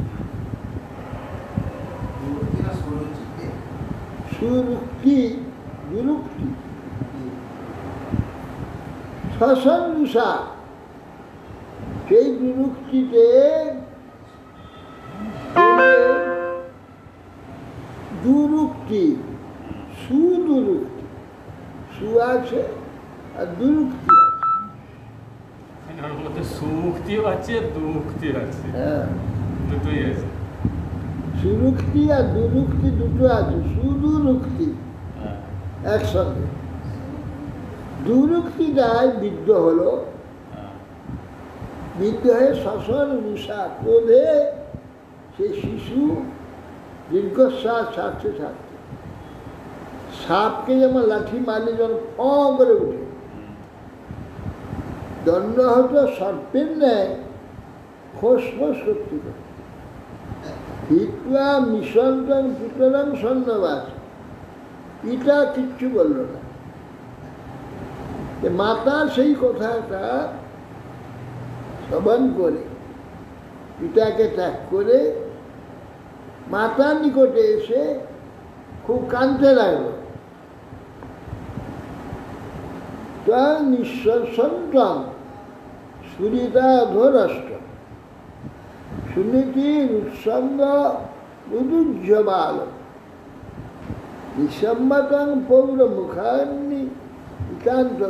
সুরুক্তি, দুরুক্তি, সসন্নুষা, সেই দুরুক্তিতে দুরুক্তি, সুদুরুক্তি, সু আছে আর দুরুক্তি আছে। এর মধ্যে সুক্তিও আছে, দুক্তি আছে, হ্যাঁ, দুটোই আছে। সুরুক্তি আর দুরুক্তি দুটো আছে, সুদুরুক্তি হ্যাঁ। একসঙ্গে। দুরুক্তিটায় বিদ্ধ হলো, হ্যাঁ। বিদ্ধ হয়ে শশন রুষা, ক্রোধে সে শিশু দীর্ঘশ্বাস ছাড়তে ছাড়তে সাপকে যেমন লাঠি মারলে যখন ফ করে উঠে, দণ্ড হতো সর্পের ন্যায় ফোঁস করতে পারে। হিটলা মিশন্ত্রং পিতরং সন্ন্যবাস, এটা কিচ্ছু বলল না। মাতার সেই কথাটা শ্রবণ করে পিতাকে ত্যাগ করে মাতার নিকটে এসে খুব কাঁদতে লাগলো। তার নিঃসন্ত্রং সুরিতা ধরষ্ট সুনীতির উৎসঙ্গ উদুজ্জবাল নিঃসম্মতং পৌর মুখান্নি একান্ত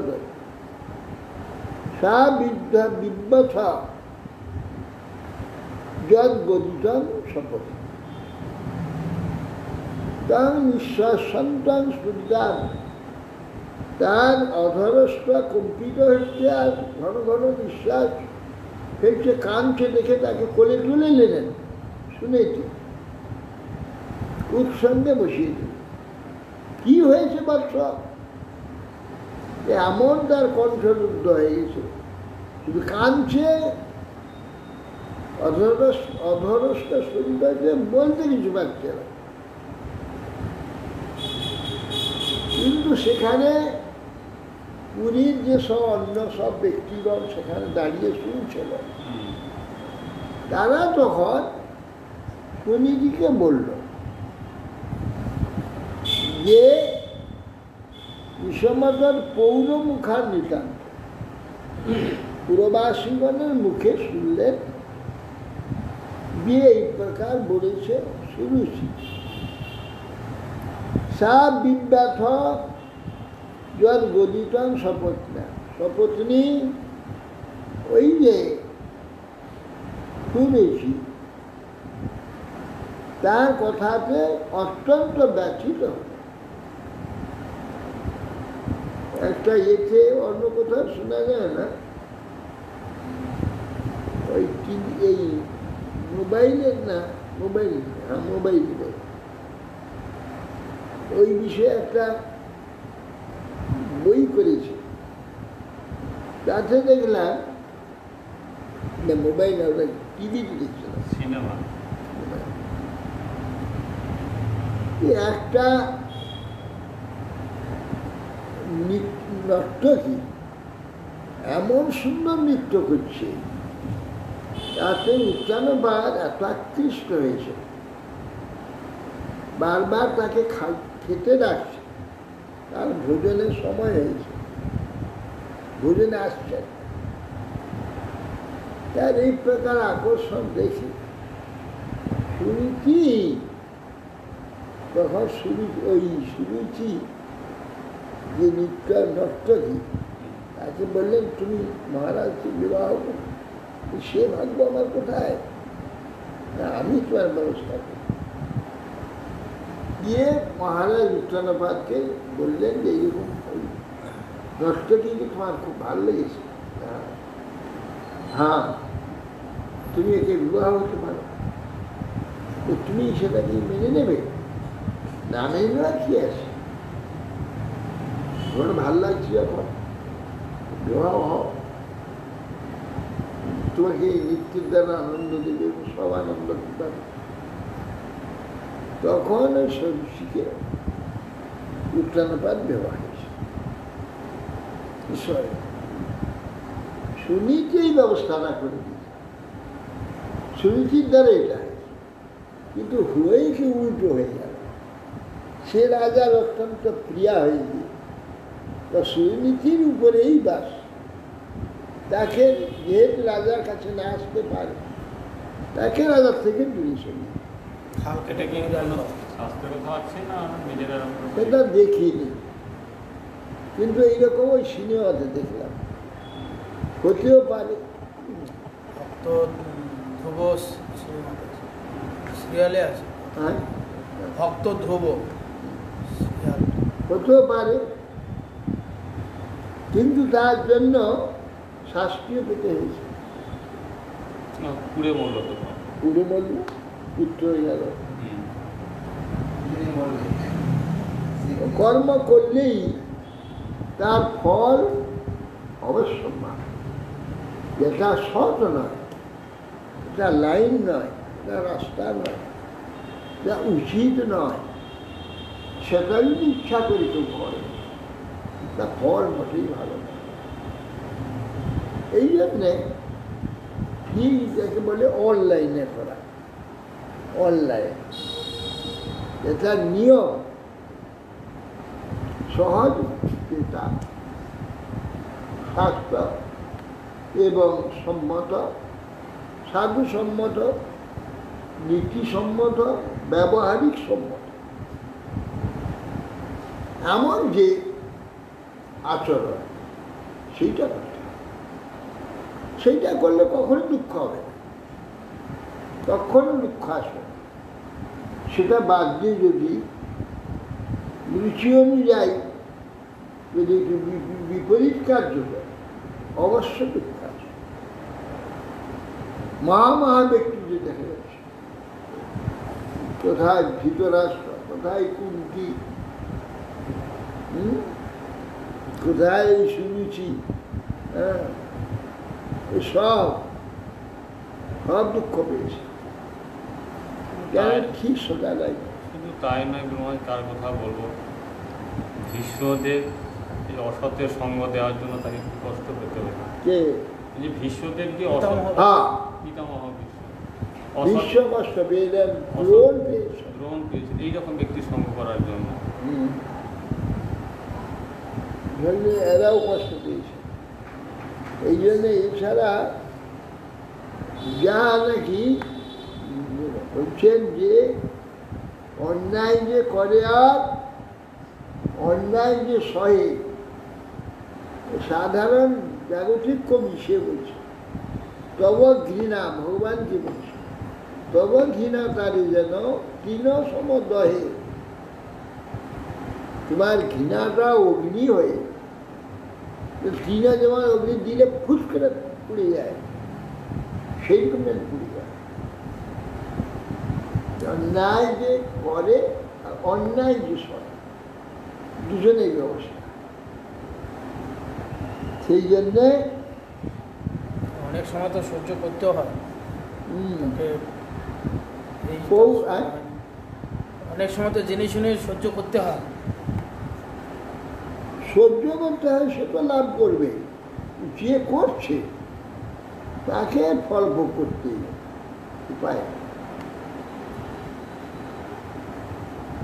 সা বিদ্যা বিব্বথ যদ গদিতং শপথ তাং নিঃশ্বাস সন্তান সুদান, তার অধরস্থ কম্পিত হচ্ছে আর ঘন ঘন নিঃশ্বাস ফেলছে, কাঁদছে দেখে তাকে কোলে তুলে নিলেন, শুনেছি উৎসঙ্গে বসিয়ে দিল। কি হয়েছে বৎস? এমন তার কণ্ঠরুদ্ধ হয়ে গেছে, শুধু কাঁদছে, অধরস্থ শরীরটাকে বলতে কিছু পারছে না। কিন্তু সেখানে পুরীর যে সব অন্য সব ব্যক্তিগণ সেখানে দাঁড়িয়ে শুনছিল, তারা তখন পুরীজিকে বলল যে বিষমতার পৌর মুখার নিতান্ত, পুরবাসীগণের মুখে শুনলেন দিয়ে এই প্রকার বলেছে সুরুচি সা বিব্যাথ যদ গদিতং শপথনা, শপথনি ওই যে শুনেছি তার কথাতে অত্যন্ত ব্যথিত। একটা এতে অন্য কোথাও শোনা যায় না, ওই এই মোবাইলের না, মোবাইল, হ্যাঁ মোবাইল, ওই বিষয়ে একটা বই করেছে, তাতে দেখলাম না মোবাইল, আমরা টিভিতে দেখছিলাম, সিনেমা, একটা নর্তকী এমন সুন্দর নৃত্য করছে, তাতে উচ্চারণবাদ এত আকৃষ্ট হয়েছে বারবার তাকে খেতে ডাকছে, তার ভোজনের সময় হয়েছে, ভোজনে আসছেন। তার এই প্রকার আকর্ষণ দেখে সুরুচি, তখন সুরুচি যে নর্তকী, তাকে বললেন তুমি মহারাজকে বিবাহ করো। সে ভাগ্য আমার কোথায়, আমি তোমার ব্যবস্থা করি। গিয়ে মহারাজ উত্তানপাদকে বললেন যে এইরকম নর্তকীকে তোমার খুব ভালো লেগেছে, হ্যাঁ তুমি একে বিবাহ হতে পারো, তো তুমি সেটাকে মেনে নেবে? না মেনে নেওয়া কি আছে, তোমার ভালো লাগছে যখন বিবাহ হও, তোমাকে নৃত্যের দ্বারা আনন্দ দেবে, সব আনন্দ পাবে। তখন ওই সরস্বতীকে উত্তানপাদ বিবাহ হয়েছে। সুনীতির ব্যবস্থা না করে দিয়েছে, সুনীতির দ্বারা এটা হয়েছে, কিন্তু হয়ে কি উল্টো হয়ে গেল। সে রাজার অত্যন্ত প্রিয়া হয়ে গিয়ে সুনীতির উপরেই বাস, তাকে যেহেতু রাজার কাছে না আসতে পারে, তাকে রাজার থেকে দূরে সরিয়ে এটা কি শাস্ত্রের কথা আছে না নিজেরা? সেটা দেখিনি, কিন্তু এইরকম ওই সিনেমাতে দেখলাম, হতেও পারে। ভক্ত ধ্রুব সিরিয়ালে আছে, হ্যাঁ, ভক্ত ধ্রুব সিরিয়াল। হতেও পারে, কিন্তু তার জন্য শাস্তিও পেতে হয়েছে। পুড়ে মরল তো, পুরো মরল, পুত্র হয়ে গেল। কর্ম করলেই তার ফল অবশ্যম্ভাবী। এটা সৎ নয়, এটা লাইন নয়, এটা রাস্তা নয়, এটা উচিত নয়, সেটা যদি ইচ্ছা করে কেউ করে, তা ফল মোটেই ভালো নয়। এই জন্যে ঠিক যাকে বলে অনলাইনে করা, অনলাইন এটা নিয়ম সহজ, এটা শাস্ত্র এবং সম্মত, সাধুসম্মত, নীতিসম্মত, ব্যবহারিক সম্মত, এমন যে আচরণ সেইটা করতে হবে। সেইটা করলে কখনো দুঃখ হবে না, কখনো দুঃখ আসবে না। সেটা বাদ দিয়ে যদি রুচি অনুযায়ী যদি একটু বিপরীত কার্য করে, অবশ্য দুঃখ আসবে। মহা ব্যক্তিদের দেখা যাচ্ছে, কোথায় ধৃতরাষ্ট্র, কোথায় কুন্তি, কোথায় সুরুচি, হ্যাঁ, সব দুঃখ পেয়েছে, ঠিক সোজা যায়। শুধু তাই নয়, তার কথা বলবো, ভীষ্মদেব এই অসতের সঙ্গ দেওয়ার জন্য তাকে কি কষ্ট পেতে হবে। কে? যে ভীষ্মদেব কি পিতামহ বিশ্ব কষ্ট পেয়েছেন, দ্রোণ পেয়েছেন এইরকম ব্যক্তির সঙ্গ করার জন্য। এরাও কষ্ট পেয়েছে। এই জন্য এছাড়া যা নাকি বলছেন যে অন্যায় যে করে আর অন্যায় যে সহে, সাধারণ জাগতিক কবি সে বলছে, তব ঘৃণা, ভগবানকে বলছে, তব ঘৃণা তারে যেন তৃণ সমদহে, তোমার ঘৃণাটা অগ্নি হয়ে, তৃণ যেমন অগ্নি দিলে ফুস করে পুড়ে যায়, সেইরকম যেন পুড়ে যায়। অন্যায় যে করে আর অন্যায় যে সয়, দুজনেই ব্যবস্থা। সেই জন্যে অনেক সময় তো সহ্য করতেও হয়, অনেক সময় তো জেনে শুনে সহ্য করতে হয়। সহ্য করতে হয়, সে তো লাভ করবে, যে করছে তাকে ফল ভোগ করতে উপায়।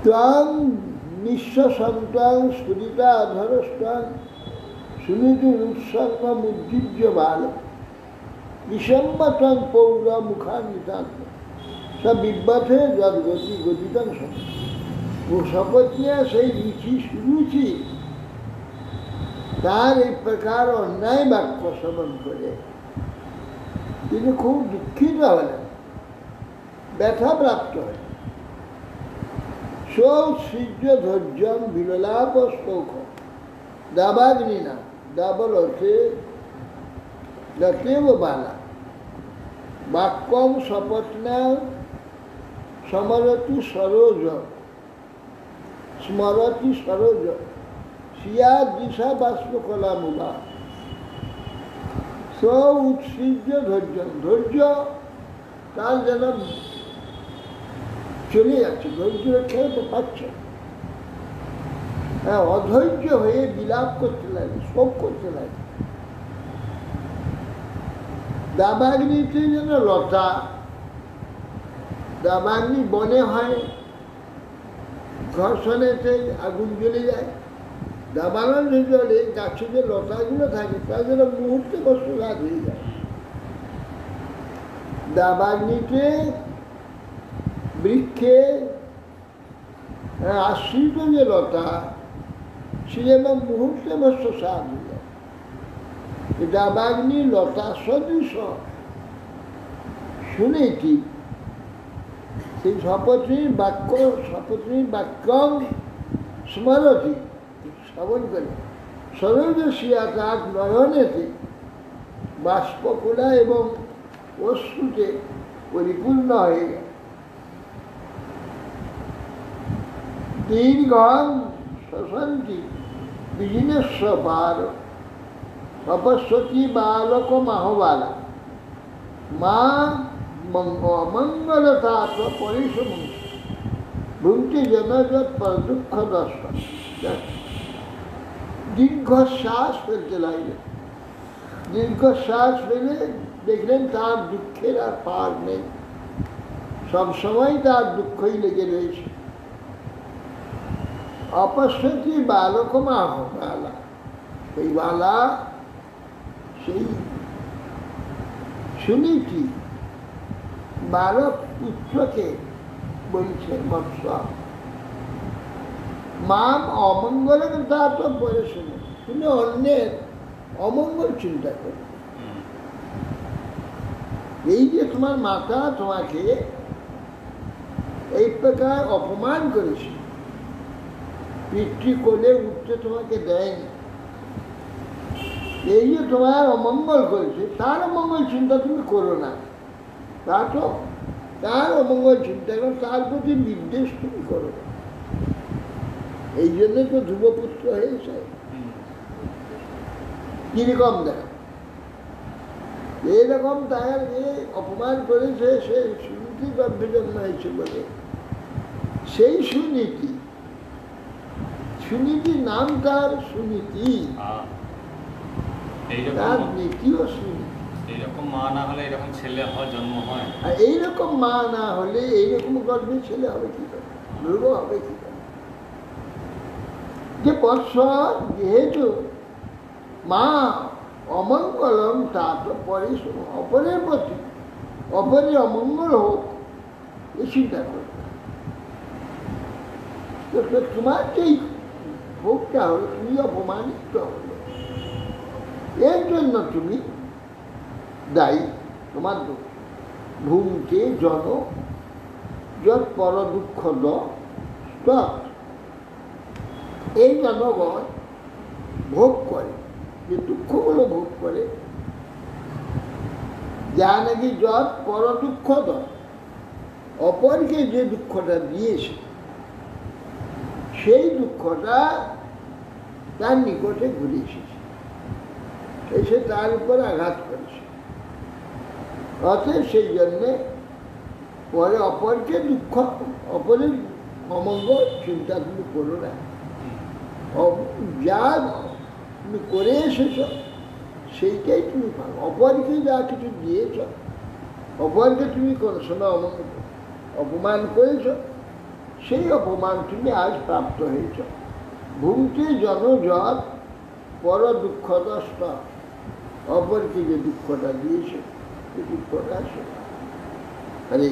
ত্বং নিঃস্ব সন্তাং স্ফুরিতা অধরস্তাং সুনিধিরুৎসর্গমুদ্দীর্য বাল বিষম্বতং পৌর মুখান্বিতাত্ম সব বিব্বতে যদ্গতি গতিতং শপথ নিয়ে সেই রুচি সুরুচি তার এই প্রকার অন্যায় বাক্য শ্রবণ করে তিনি খুব দুঃখিত হলেন, ব্যথাপ্রাপ্ত হলেন। সৌসৃজ্য ধৈর্যম বিললাপ স্তৌখ দাবাগ্নি না দাবল অর্থে লতেব বালা বাক্যম শপথনা সমরতি সরোজ স্মরতি সরোজ শিয়া দিশা বাষ্প কলা মুবা স উৎসৃজ্য ধৈর্য ধৈর্য তার যেন চলে যাচ্ছে, ধৈর্য খেলতে পারছে, হ্যাঁ, অধৈর্য হয়ে বিলাপ করতে লাগে, শোক করতে লাগে। দাবাগ্নিতে যেন লতা, দাবাগ্নি বনে হয়, ঘর্ষণেতে আগুন জ্বলে যায়, দাবানল যে জলে গাছে যে লতাগুলো থাকে তা যেন মুহূর্তে বস্ত্রঘাত হয়ে যায়। দাবাগ্নিতে বৃক্ষে আশ্রিত যে লতা সে যেন মুহূর্তে বস্ত্রসাত হয়ে যায়। দাবাগ্নি লতা সদৃশ শুনেছি সেই শপথির বাক্যং স্মরতি শ্রবণ করে সরোজশিয়া তার নয়নেতে বাষ্পকোলা এবং অশ্রুতে পরিপূর্ণ হয়ে গেল। দীর্ঘং শশন্তি বিজিনেস্ব পার তপস্বতী বালক মাহবালা মা অমঙ্গলতা পরিশ্রম ভুক্তি জনজত পর দুঃখ দর্শ। দীর্ঘশ্বাস ফেলতে লাগলেন, দীর্ঘশ্বাস ফেলে দেখলেন তার দুঃখের আর পার নেই, সবসময় তার দুঃখই লেগে রয়েছে। অপস্বতী বালক মাহ বালা, সেই বালা সেই শুনেছি বালক পুত্রকে বলছে বৎস মাম অমঙ্গল, তা তো পরে শুনে তুমি অন্যের অমঙ্গল চিন্তা করো। এই যে তোমার মাতা তোমাকে এই প্রকার অপমান করেছে, পিতৃ কোলে উঠতে তোমাকে দেয়নি, এই যে তোমার অমঙ্গল করেছে তার অমঙ্গল চিন্তা তুমি করো না, তার অমঙ্গল চিন্তা করো, তার প্রতি নির্দেশ তুমি করো। এই জন্য তো ধ্রুবপুত্র হয়েছে। কিরকম দেখ এইরকম তার অপমান করেছে, সে সুনীতি গর্ভে জন্ম হয়েছে বলে সেই সুনীতি, সুনীতি নাম তার সুনীতি, তার নীতিও সুনীতি। এইরকম মা না হলে এরকম ছেলে হওয়ার জন্ম হয়, আর এইরকম মা না হলে এইরকম গর্ভে ছেলে হবে কি করে, ধ্রুব হবে কি করে? যে বৎস যেহেতু মা অমঙ্গলম তা তো পরিশ্রম, অপরের প্রতি অপরের অমঙ্গল হোক এ চিন্তা করবে। তোমার যেই ভোগটা হলো তুমি অপমানিত হলো, এর জন্য তুমি দায়ী, তোমার দোষ। ভূমকে জন যত পর দুঃখ তৎ, এই জনগণ ভোগ করে, যে দুঃখগুলো ভোগ করে, যা নাকি যত পর দুঃখ অপরকে যে দুঃখটা দিয়েছে সেই দুঃখটা তার নিকটে ঘুরে এসেছে, এসে তার উপর আঘাত করেছে। অতএব সেই জন্যে পরে অপরকে দুঃখ, অপরের অমঙ্গল চিন্তা তুমি করো না। যা তুমি করে এসেছ সেইটাই তুমি পাও। অপরকে যা কিছু দিয়েছ, অপরকে তুমি কোনো সময় অপমান করেছ, সেই অপমান তুমি আজ প্রাপ্ত হয়েছ। ভুমকে জনজট পর দুঃখদষ্ট, অপরকে যে দুঃখটা দিয়েছে সেই দুঃখটা আসে। হরে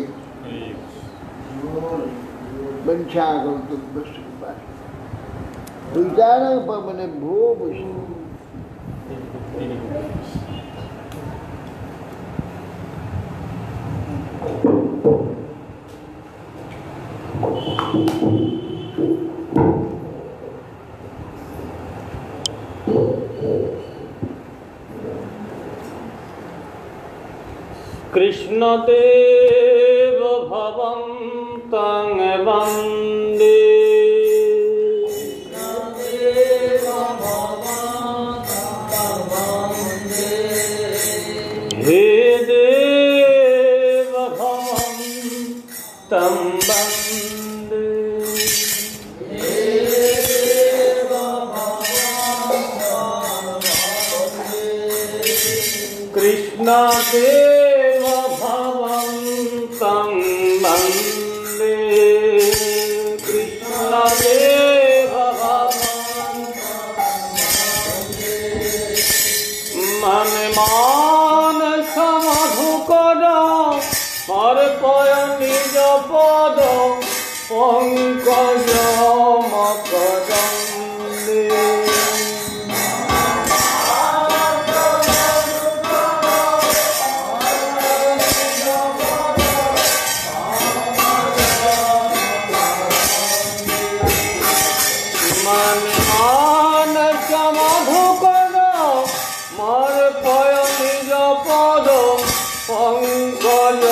বঞ্চা গন্তব্য সুপার দুইটার মানে ভো বসে কৃষ্ণদেব ভবন্तं বন্দে হে দেব ভবন্तं বন্দে কৃষ্ণদেব ভবন্तं বন্দে কৃষ্ণদেব মনে মান সমাধু কর অর্পয় নিজ পদ পঙ্কজ মকরন্দে পঙ্কজ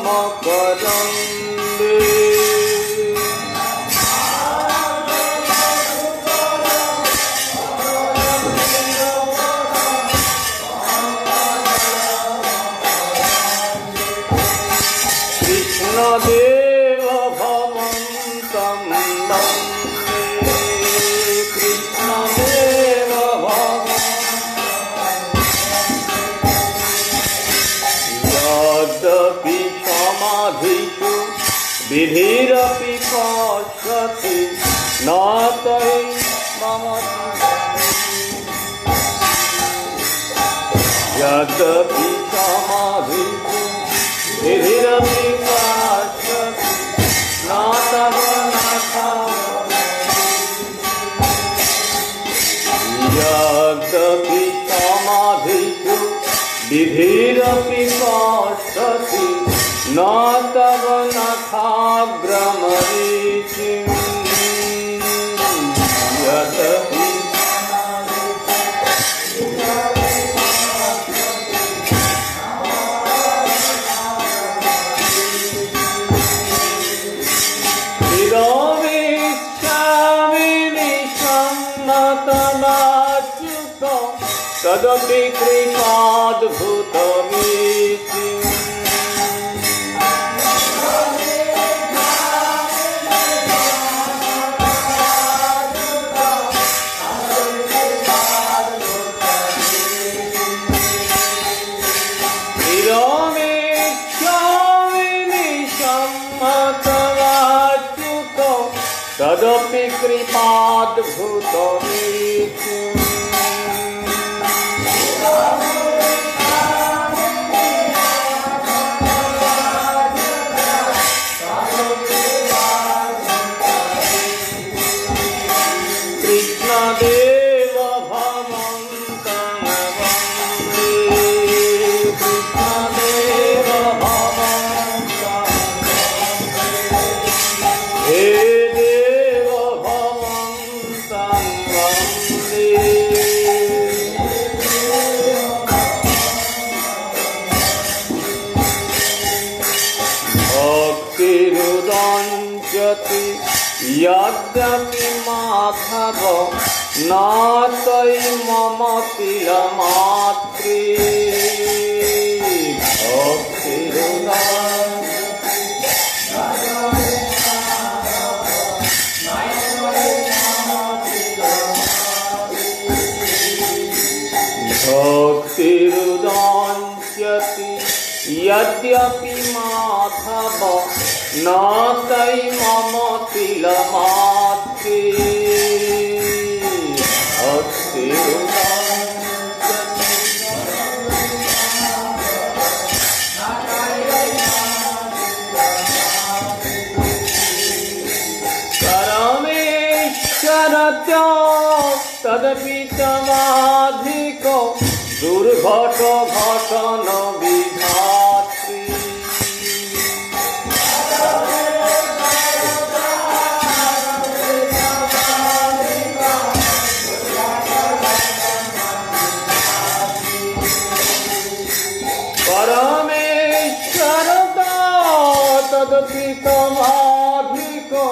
মকরন্দে কৃষ্ণদেব ভবন্तं বন্দে কৃষ্ণদেব যদ্যপি সমাধিষু বিধিরপি পশ্যতি ন তৈ মম যদ্যপি সমাধিষু বিধিরপি পশ্যতি ন তব নাথ যদ্যপি সমাধিষু বিধিরপি পশ্যতি ন তব নাথাগ্রমরীচিম যদ্যপি চিরমিচ্ছামি নিঃসন্নতমাচ্যুত তদপি কৃপাদ্ভুতমিতি তদপি কৃপাদ্ভুতমিতি কৃষ্ণদেব ভবন্तं বন্দে কৃষ্ণদেব ভবন্तं হে দেব ভবন্तं বন্দে ভক্তিরুদঞ্চতি यद्यपि माधव न तै मम तिलमात्रे भक्तिरुदंस्यति यद्यपि माधव नातै मम तिलमात्रे हस्ते परमेश्वरत्या तदपि तमाधिको दुर्घट घटन विधात्री परमेश्वरता तदपि तमाधिको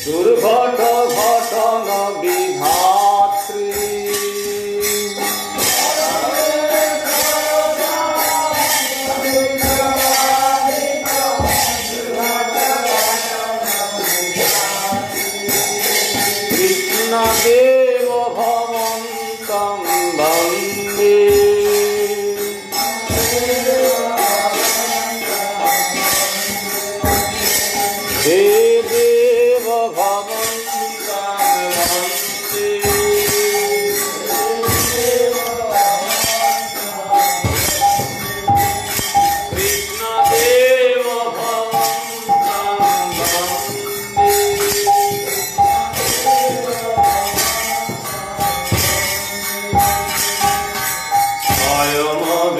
दुर्घट घटन विधात्री कृष्णदेव भवन्तं वन्दे हे देव भवन्तं वन्दे कृष्णदेव भवन्तं वन्दे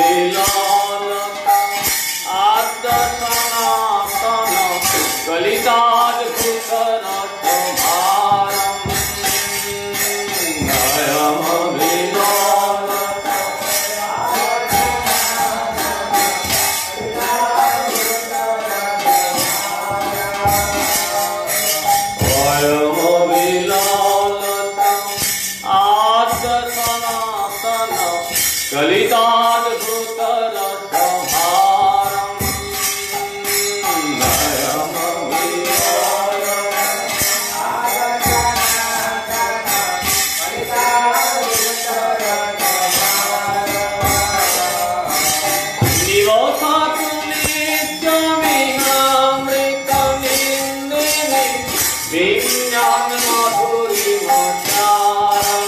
अयमविलालता आद्यसनातन कलिताद्भुतरसभारम् अयमविलालता अयमविलालता आद्यसनातन कलिताद्भुतरसभारम् निवसतु नित्यमिहामृतमिन्दिनि विज्ञानमधुरिमचारम्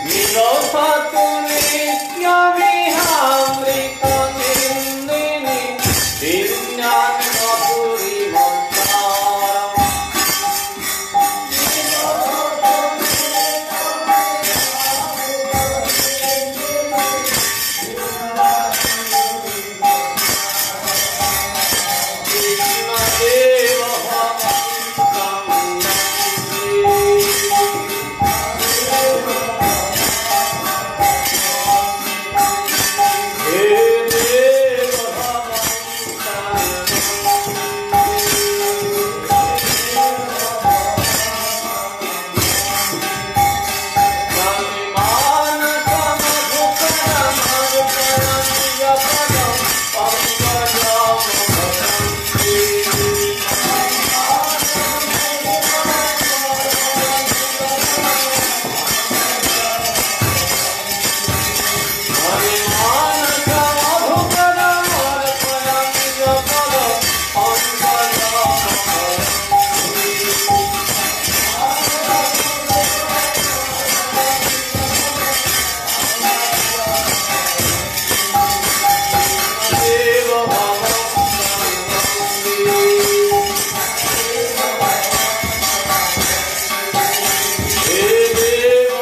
निवसतु नित्यमिहामृतमिन्दिनि विज्ञानमधुरिमचारम् कृष्णदेव भवन्तं वन्दे हे देव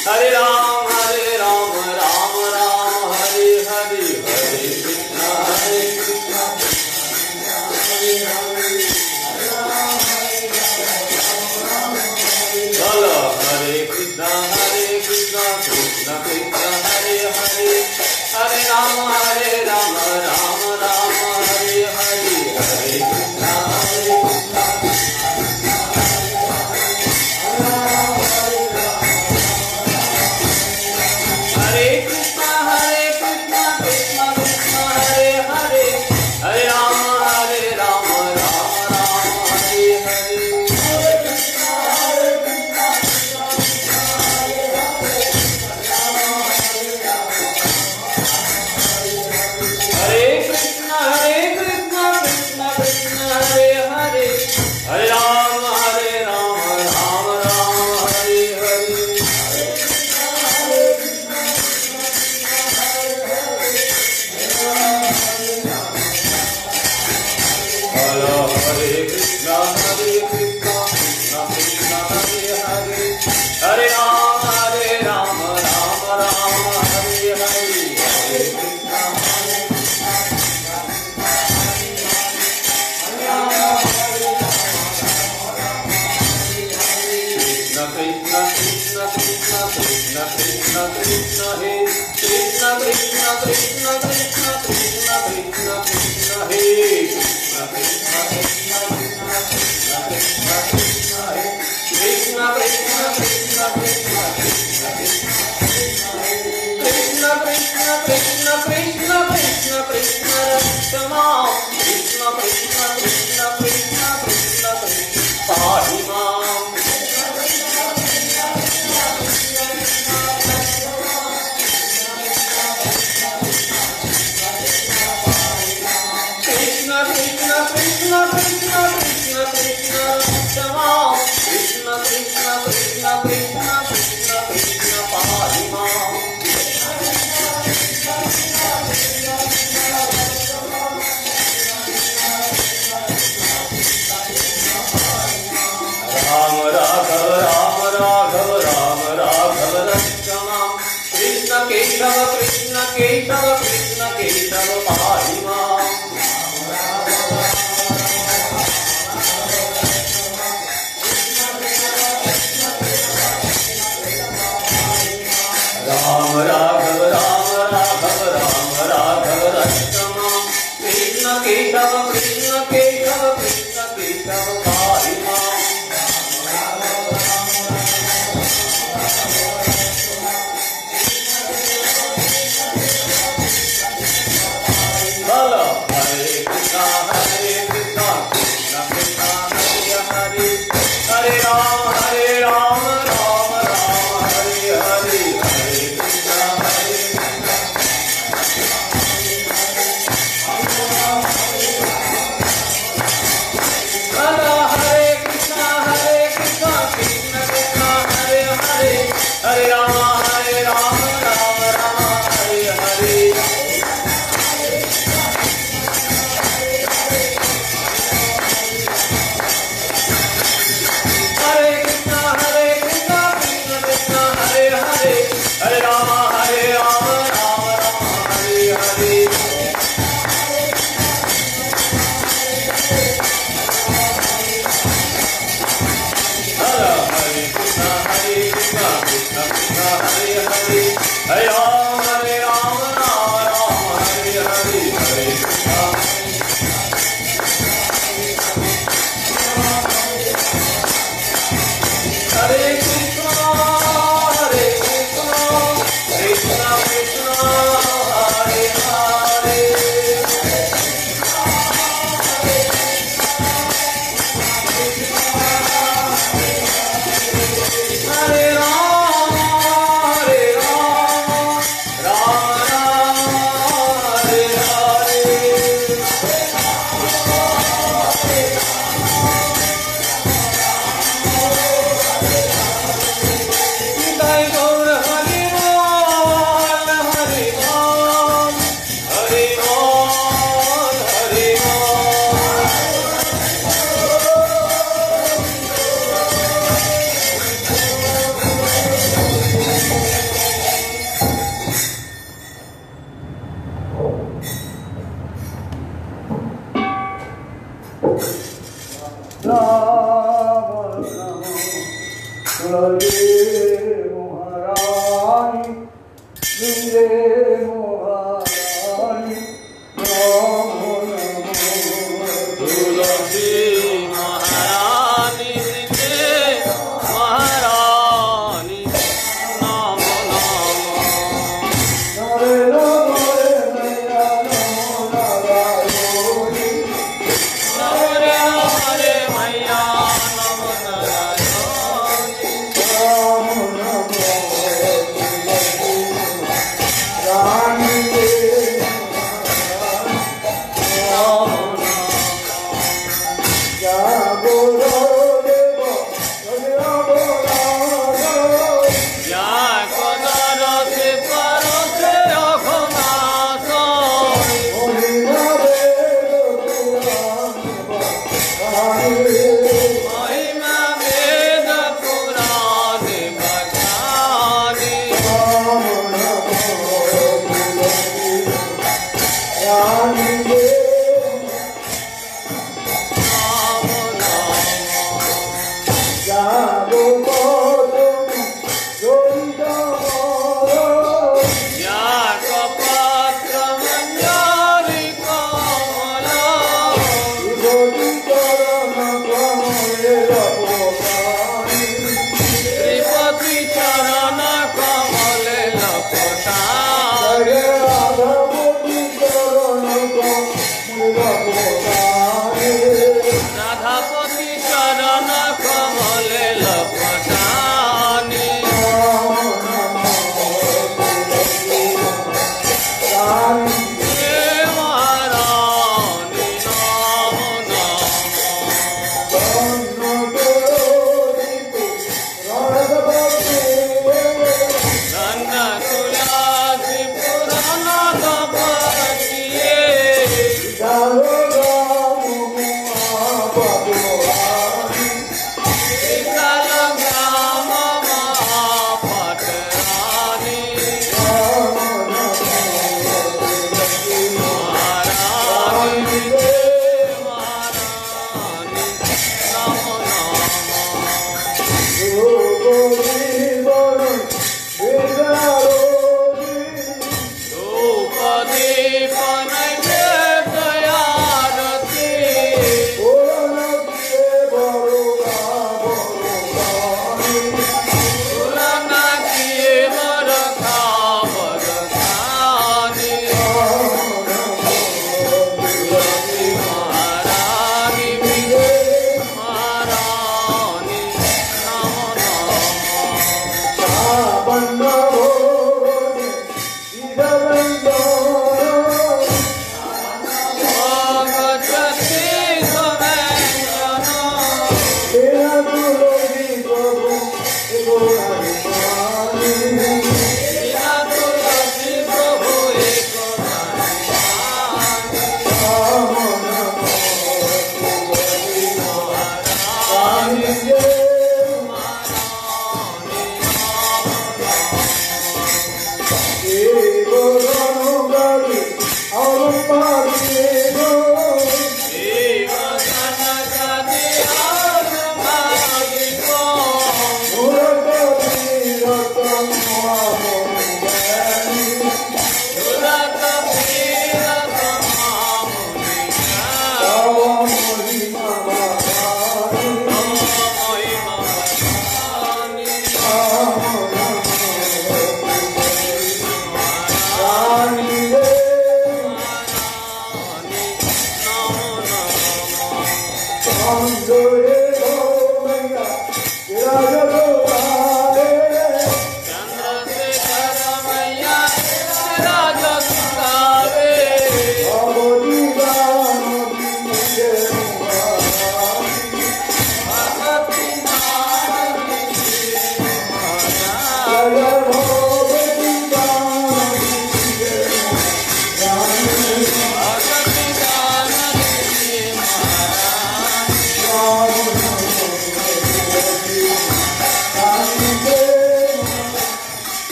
हरे राम राम राम हरे हरे हरे कृष्णा चलो हरे कृष्णा कृष्णा कृष्णा हरे हरे हरे राम राम राम हरे हरे हरे कृष्णा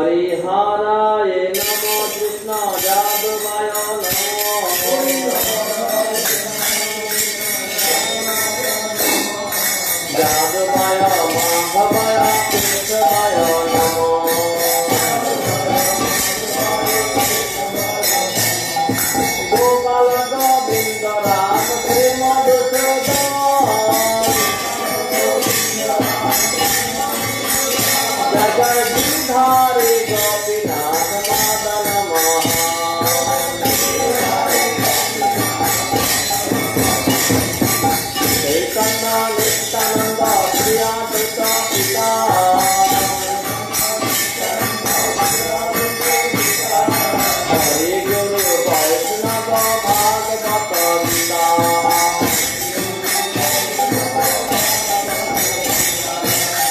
हरिहराय नमो कृष्ण जादवाय नमो जादवाय माधवाय केशवाय नमो गोपाल गोविंद राम प्रेम जय गिरधारी गोपीनाथ मदन मोहन चैतन्य नित्यानंद श्री अद्वैत पिता हरि गुरु वैष्णव भागवत गीता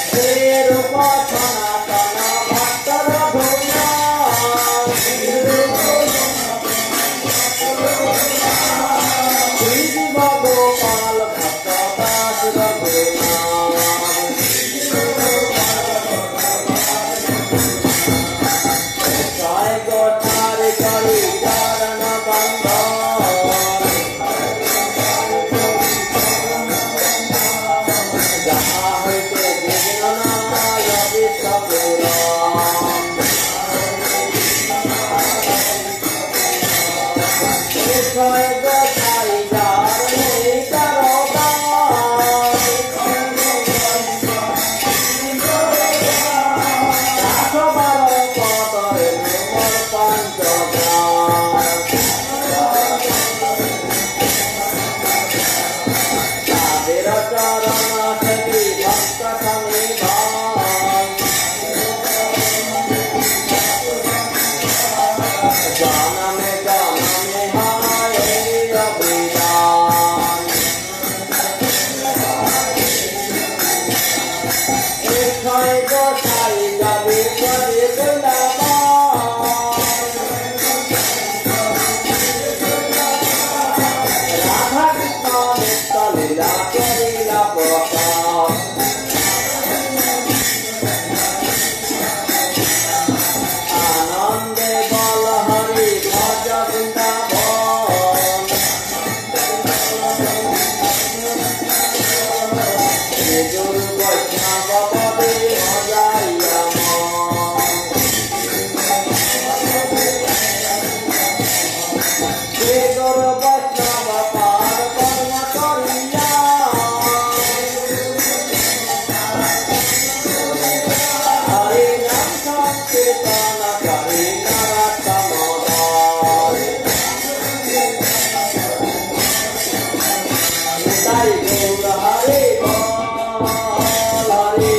श्री रूप सनातन भक्त रघुनाथ श्री जीव गोपाल भक्त दास रघुनाथ जय गोचारि करि चरण बंधन जहाँ हइते विघ्न नाय विश्वपुराण जय गोसाई जार नहीं करो दान आठ बार पदरे मोर पंच प्राण तादेर चरण सेवी भक्त सन्निधान जनमे जनमे हाय अभिदान जय गोसाई जाबे पदे राधा कृष्ण नित्य लीला करिला प्रकाश आनंदे बल हरि भज वृंदावन श्री गुरु वैष्णव पदे भजाइया श्री गुरु वैष्णव पाद कर्म करिया हरि नाम संकीर्तन करि नरतमोदय निताई गौर हरि बोल Hari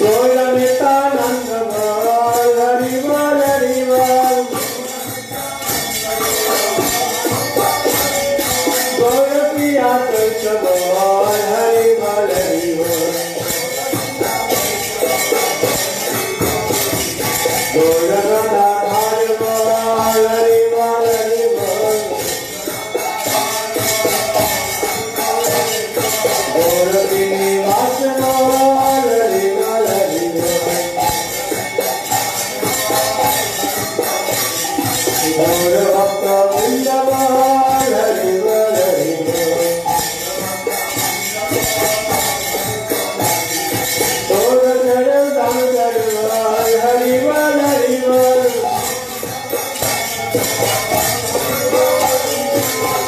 Gauranitanand Bol Hari Bol Hari Bol Gaurapriya Krishna Bol Hari Bol Hari Bol Gauragadadhar Bol Hari Bol Hari Bol Gaurapinivas Bol Hari Bol Hari Bol Gaurabhakta Vrinda Bol Hari Bol Hari Bol Gauracharan Damodar Bol Hari Bol Hari Bol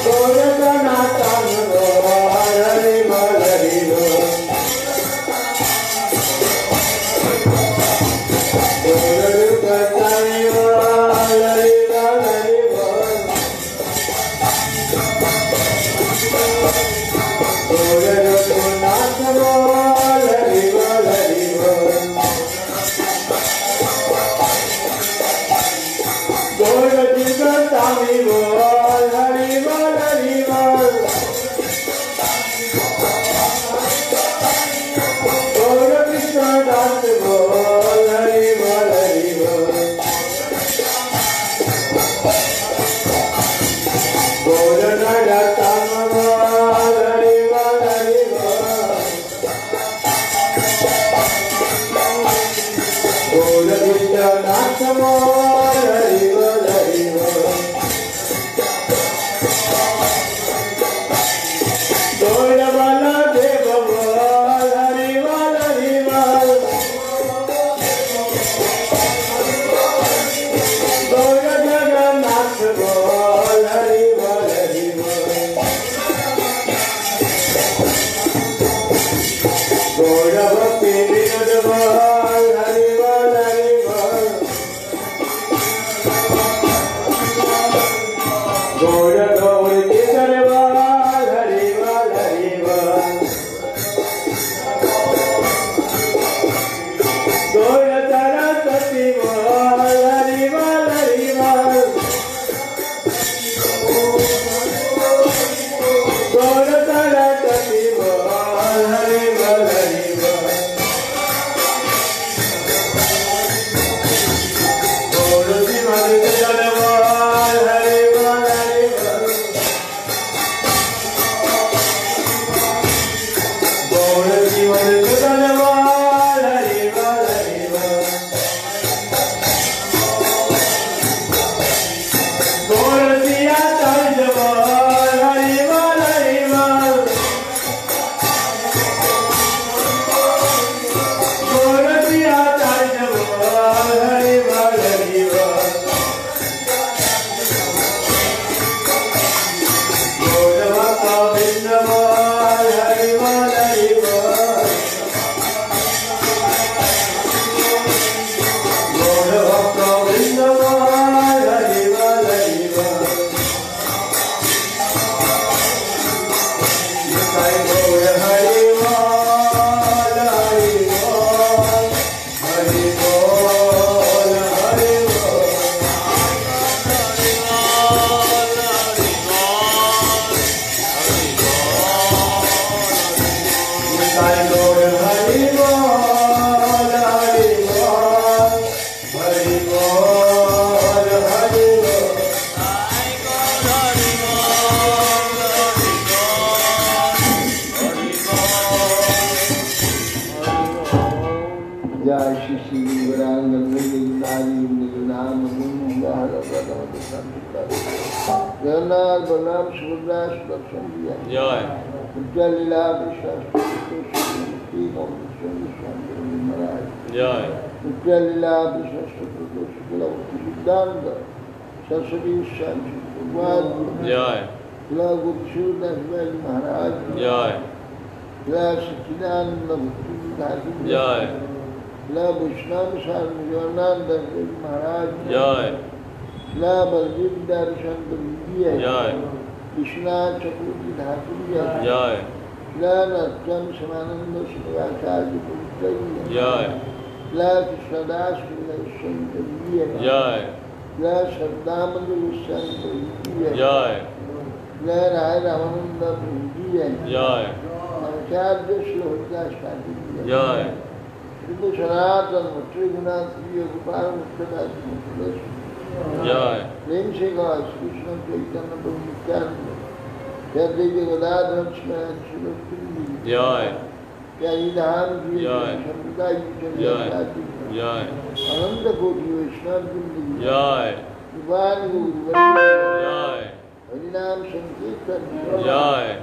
Gaurakanatan Bol Hari Bol Hari Bol Gaurukatani Bol Hari Bol Hari Bol Gaurarukunath Bol Hari Bol Hari Bol Gaurajigotami Bol Hari Bol Hari Bol Gaurakrishna Das Bol Hari Bol Hari Bol Gauranarattam Bol Hari Bol Hari Bol Gauravidyanath Bol Hari Bol Hari Bol Gaurabaladeva Bol Hari Bol Hari Bol Gaurajagannath Bol Hari Bol Hari Bol Gaurabhakti Vinod Bol Hari Bol Hari Bol Gauragaur Kishore Bol Hari Bol Hari Bol Gaurataraswati Bol Hari Bol Hari Bol Gaurataraswati Bol Hari Bol Hari Bol Gaurajimadikajana Bol Hari Bol Hari Bol Gaurajimadikajana Bol Hari Bol Hari Bol Gaurasiyacharya Bol Hari Bol Hari Bol Gaurasiyacharya Bol Hari Bol Hari Bol Gaurabhakta Vrinda Bol Hari Bol Hari Bol Gaurabhakta Vrinda Bol Hari Bol Hari Bol Nitai Gaur Hari Bol Hari Bol Hari Bol Hari Bol Nitai Gaur Hari Bol Hari Bol Hari Bol Hari Bol जय श्री श्री गौरांग नाम जगन्नाथ बलराम सुभद्रा सुदर्शन दिया जय लीला महाराज जय लीला सिद्धांत सरस्वती शांति जय गुरुसूरदास महाराज जय सच्चिदानंद भक्ति जय वैष्णव स्वामी जगन्नाथ दास महाराज जय बलदेव दर्शन जय कृष्णा चक्रवर्ती ठाकुर जय नत्यम समानंद शिवाचार्य जय जय सदा शिवशंकरीय जय जय श्रद्धामंद गोस्वामी जय जय राय रामानंद प्रभु जय आचार्य श्लोका शादी जय श्री सनातन त्रिगुणाथ श्री गोपाल मुक्तदास जय प्रेम से गौ कृष्ण चैतन्य प्रभु नित्यानंद जय देवी गदाधर जय जय धाम जय समुदाय जय जय अनंत कोटि वैष्णव जिंदगी जय भगवान गुरु जय हरिनाम संकीर्तन जय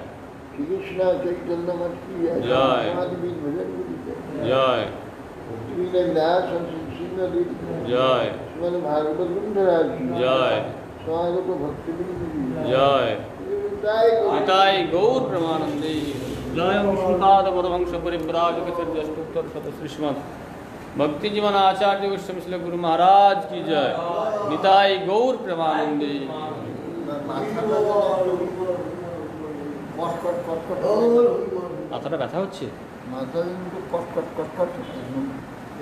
श्री कृष्ण चैतन्य मत की जय। समाधि भजन गुरु जय श्री रविदास सिंह जय श्रीमद भागवत ग्रंथराज जय स्वागत भक्ति जय निताय गौर प्रमानंदे जय श्रीपाद परमहंस परिव्राजक सद्यष्टोत्तर शतश्री श्रीमद् भक्ति जीवन आचार्य गोस्वामी श्री गुरु महाराज की जय निताय गौर प्रमानंदे কটকট কটকট মাথাটা ব্যথা হচ্ছে মাথা কিন্তু কটকট কটকট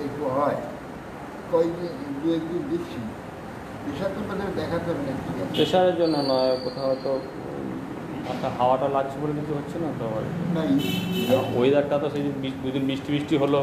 একটু হয় কয়েকদিন দু একদিন দিচ্ছি পেশা তো মানে দেখাতে হবে না ঠিক আছে প্রেশারের জন্য নয় কোথাও তো মাথা হাওয়াটা লাগছে বলে কিছু হচ্ছে না তো নাই ওয়েদারটা তো সেই দুদিন বৃষ্টি বৃষ্টি হলো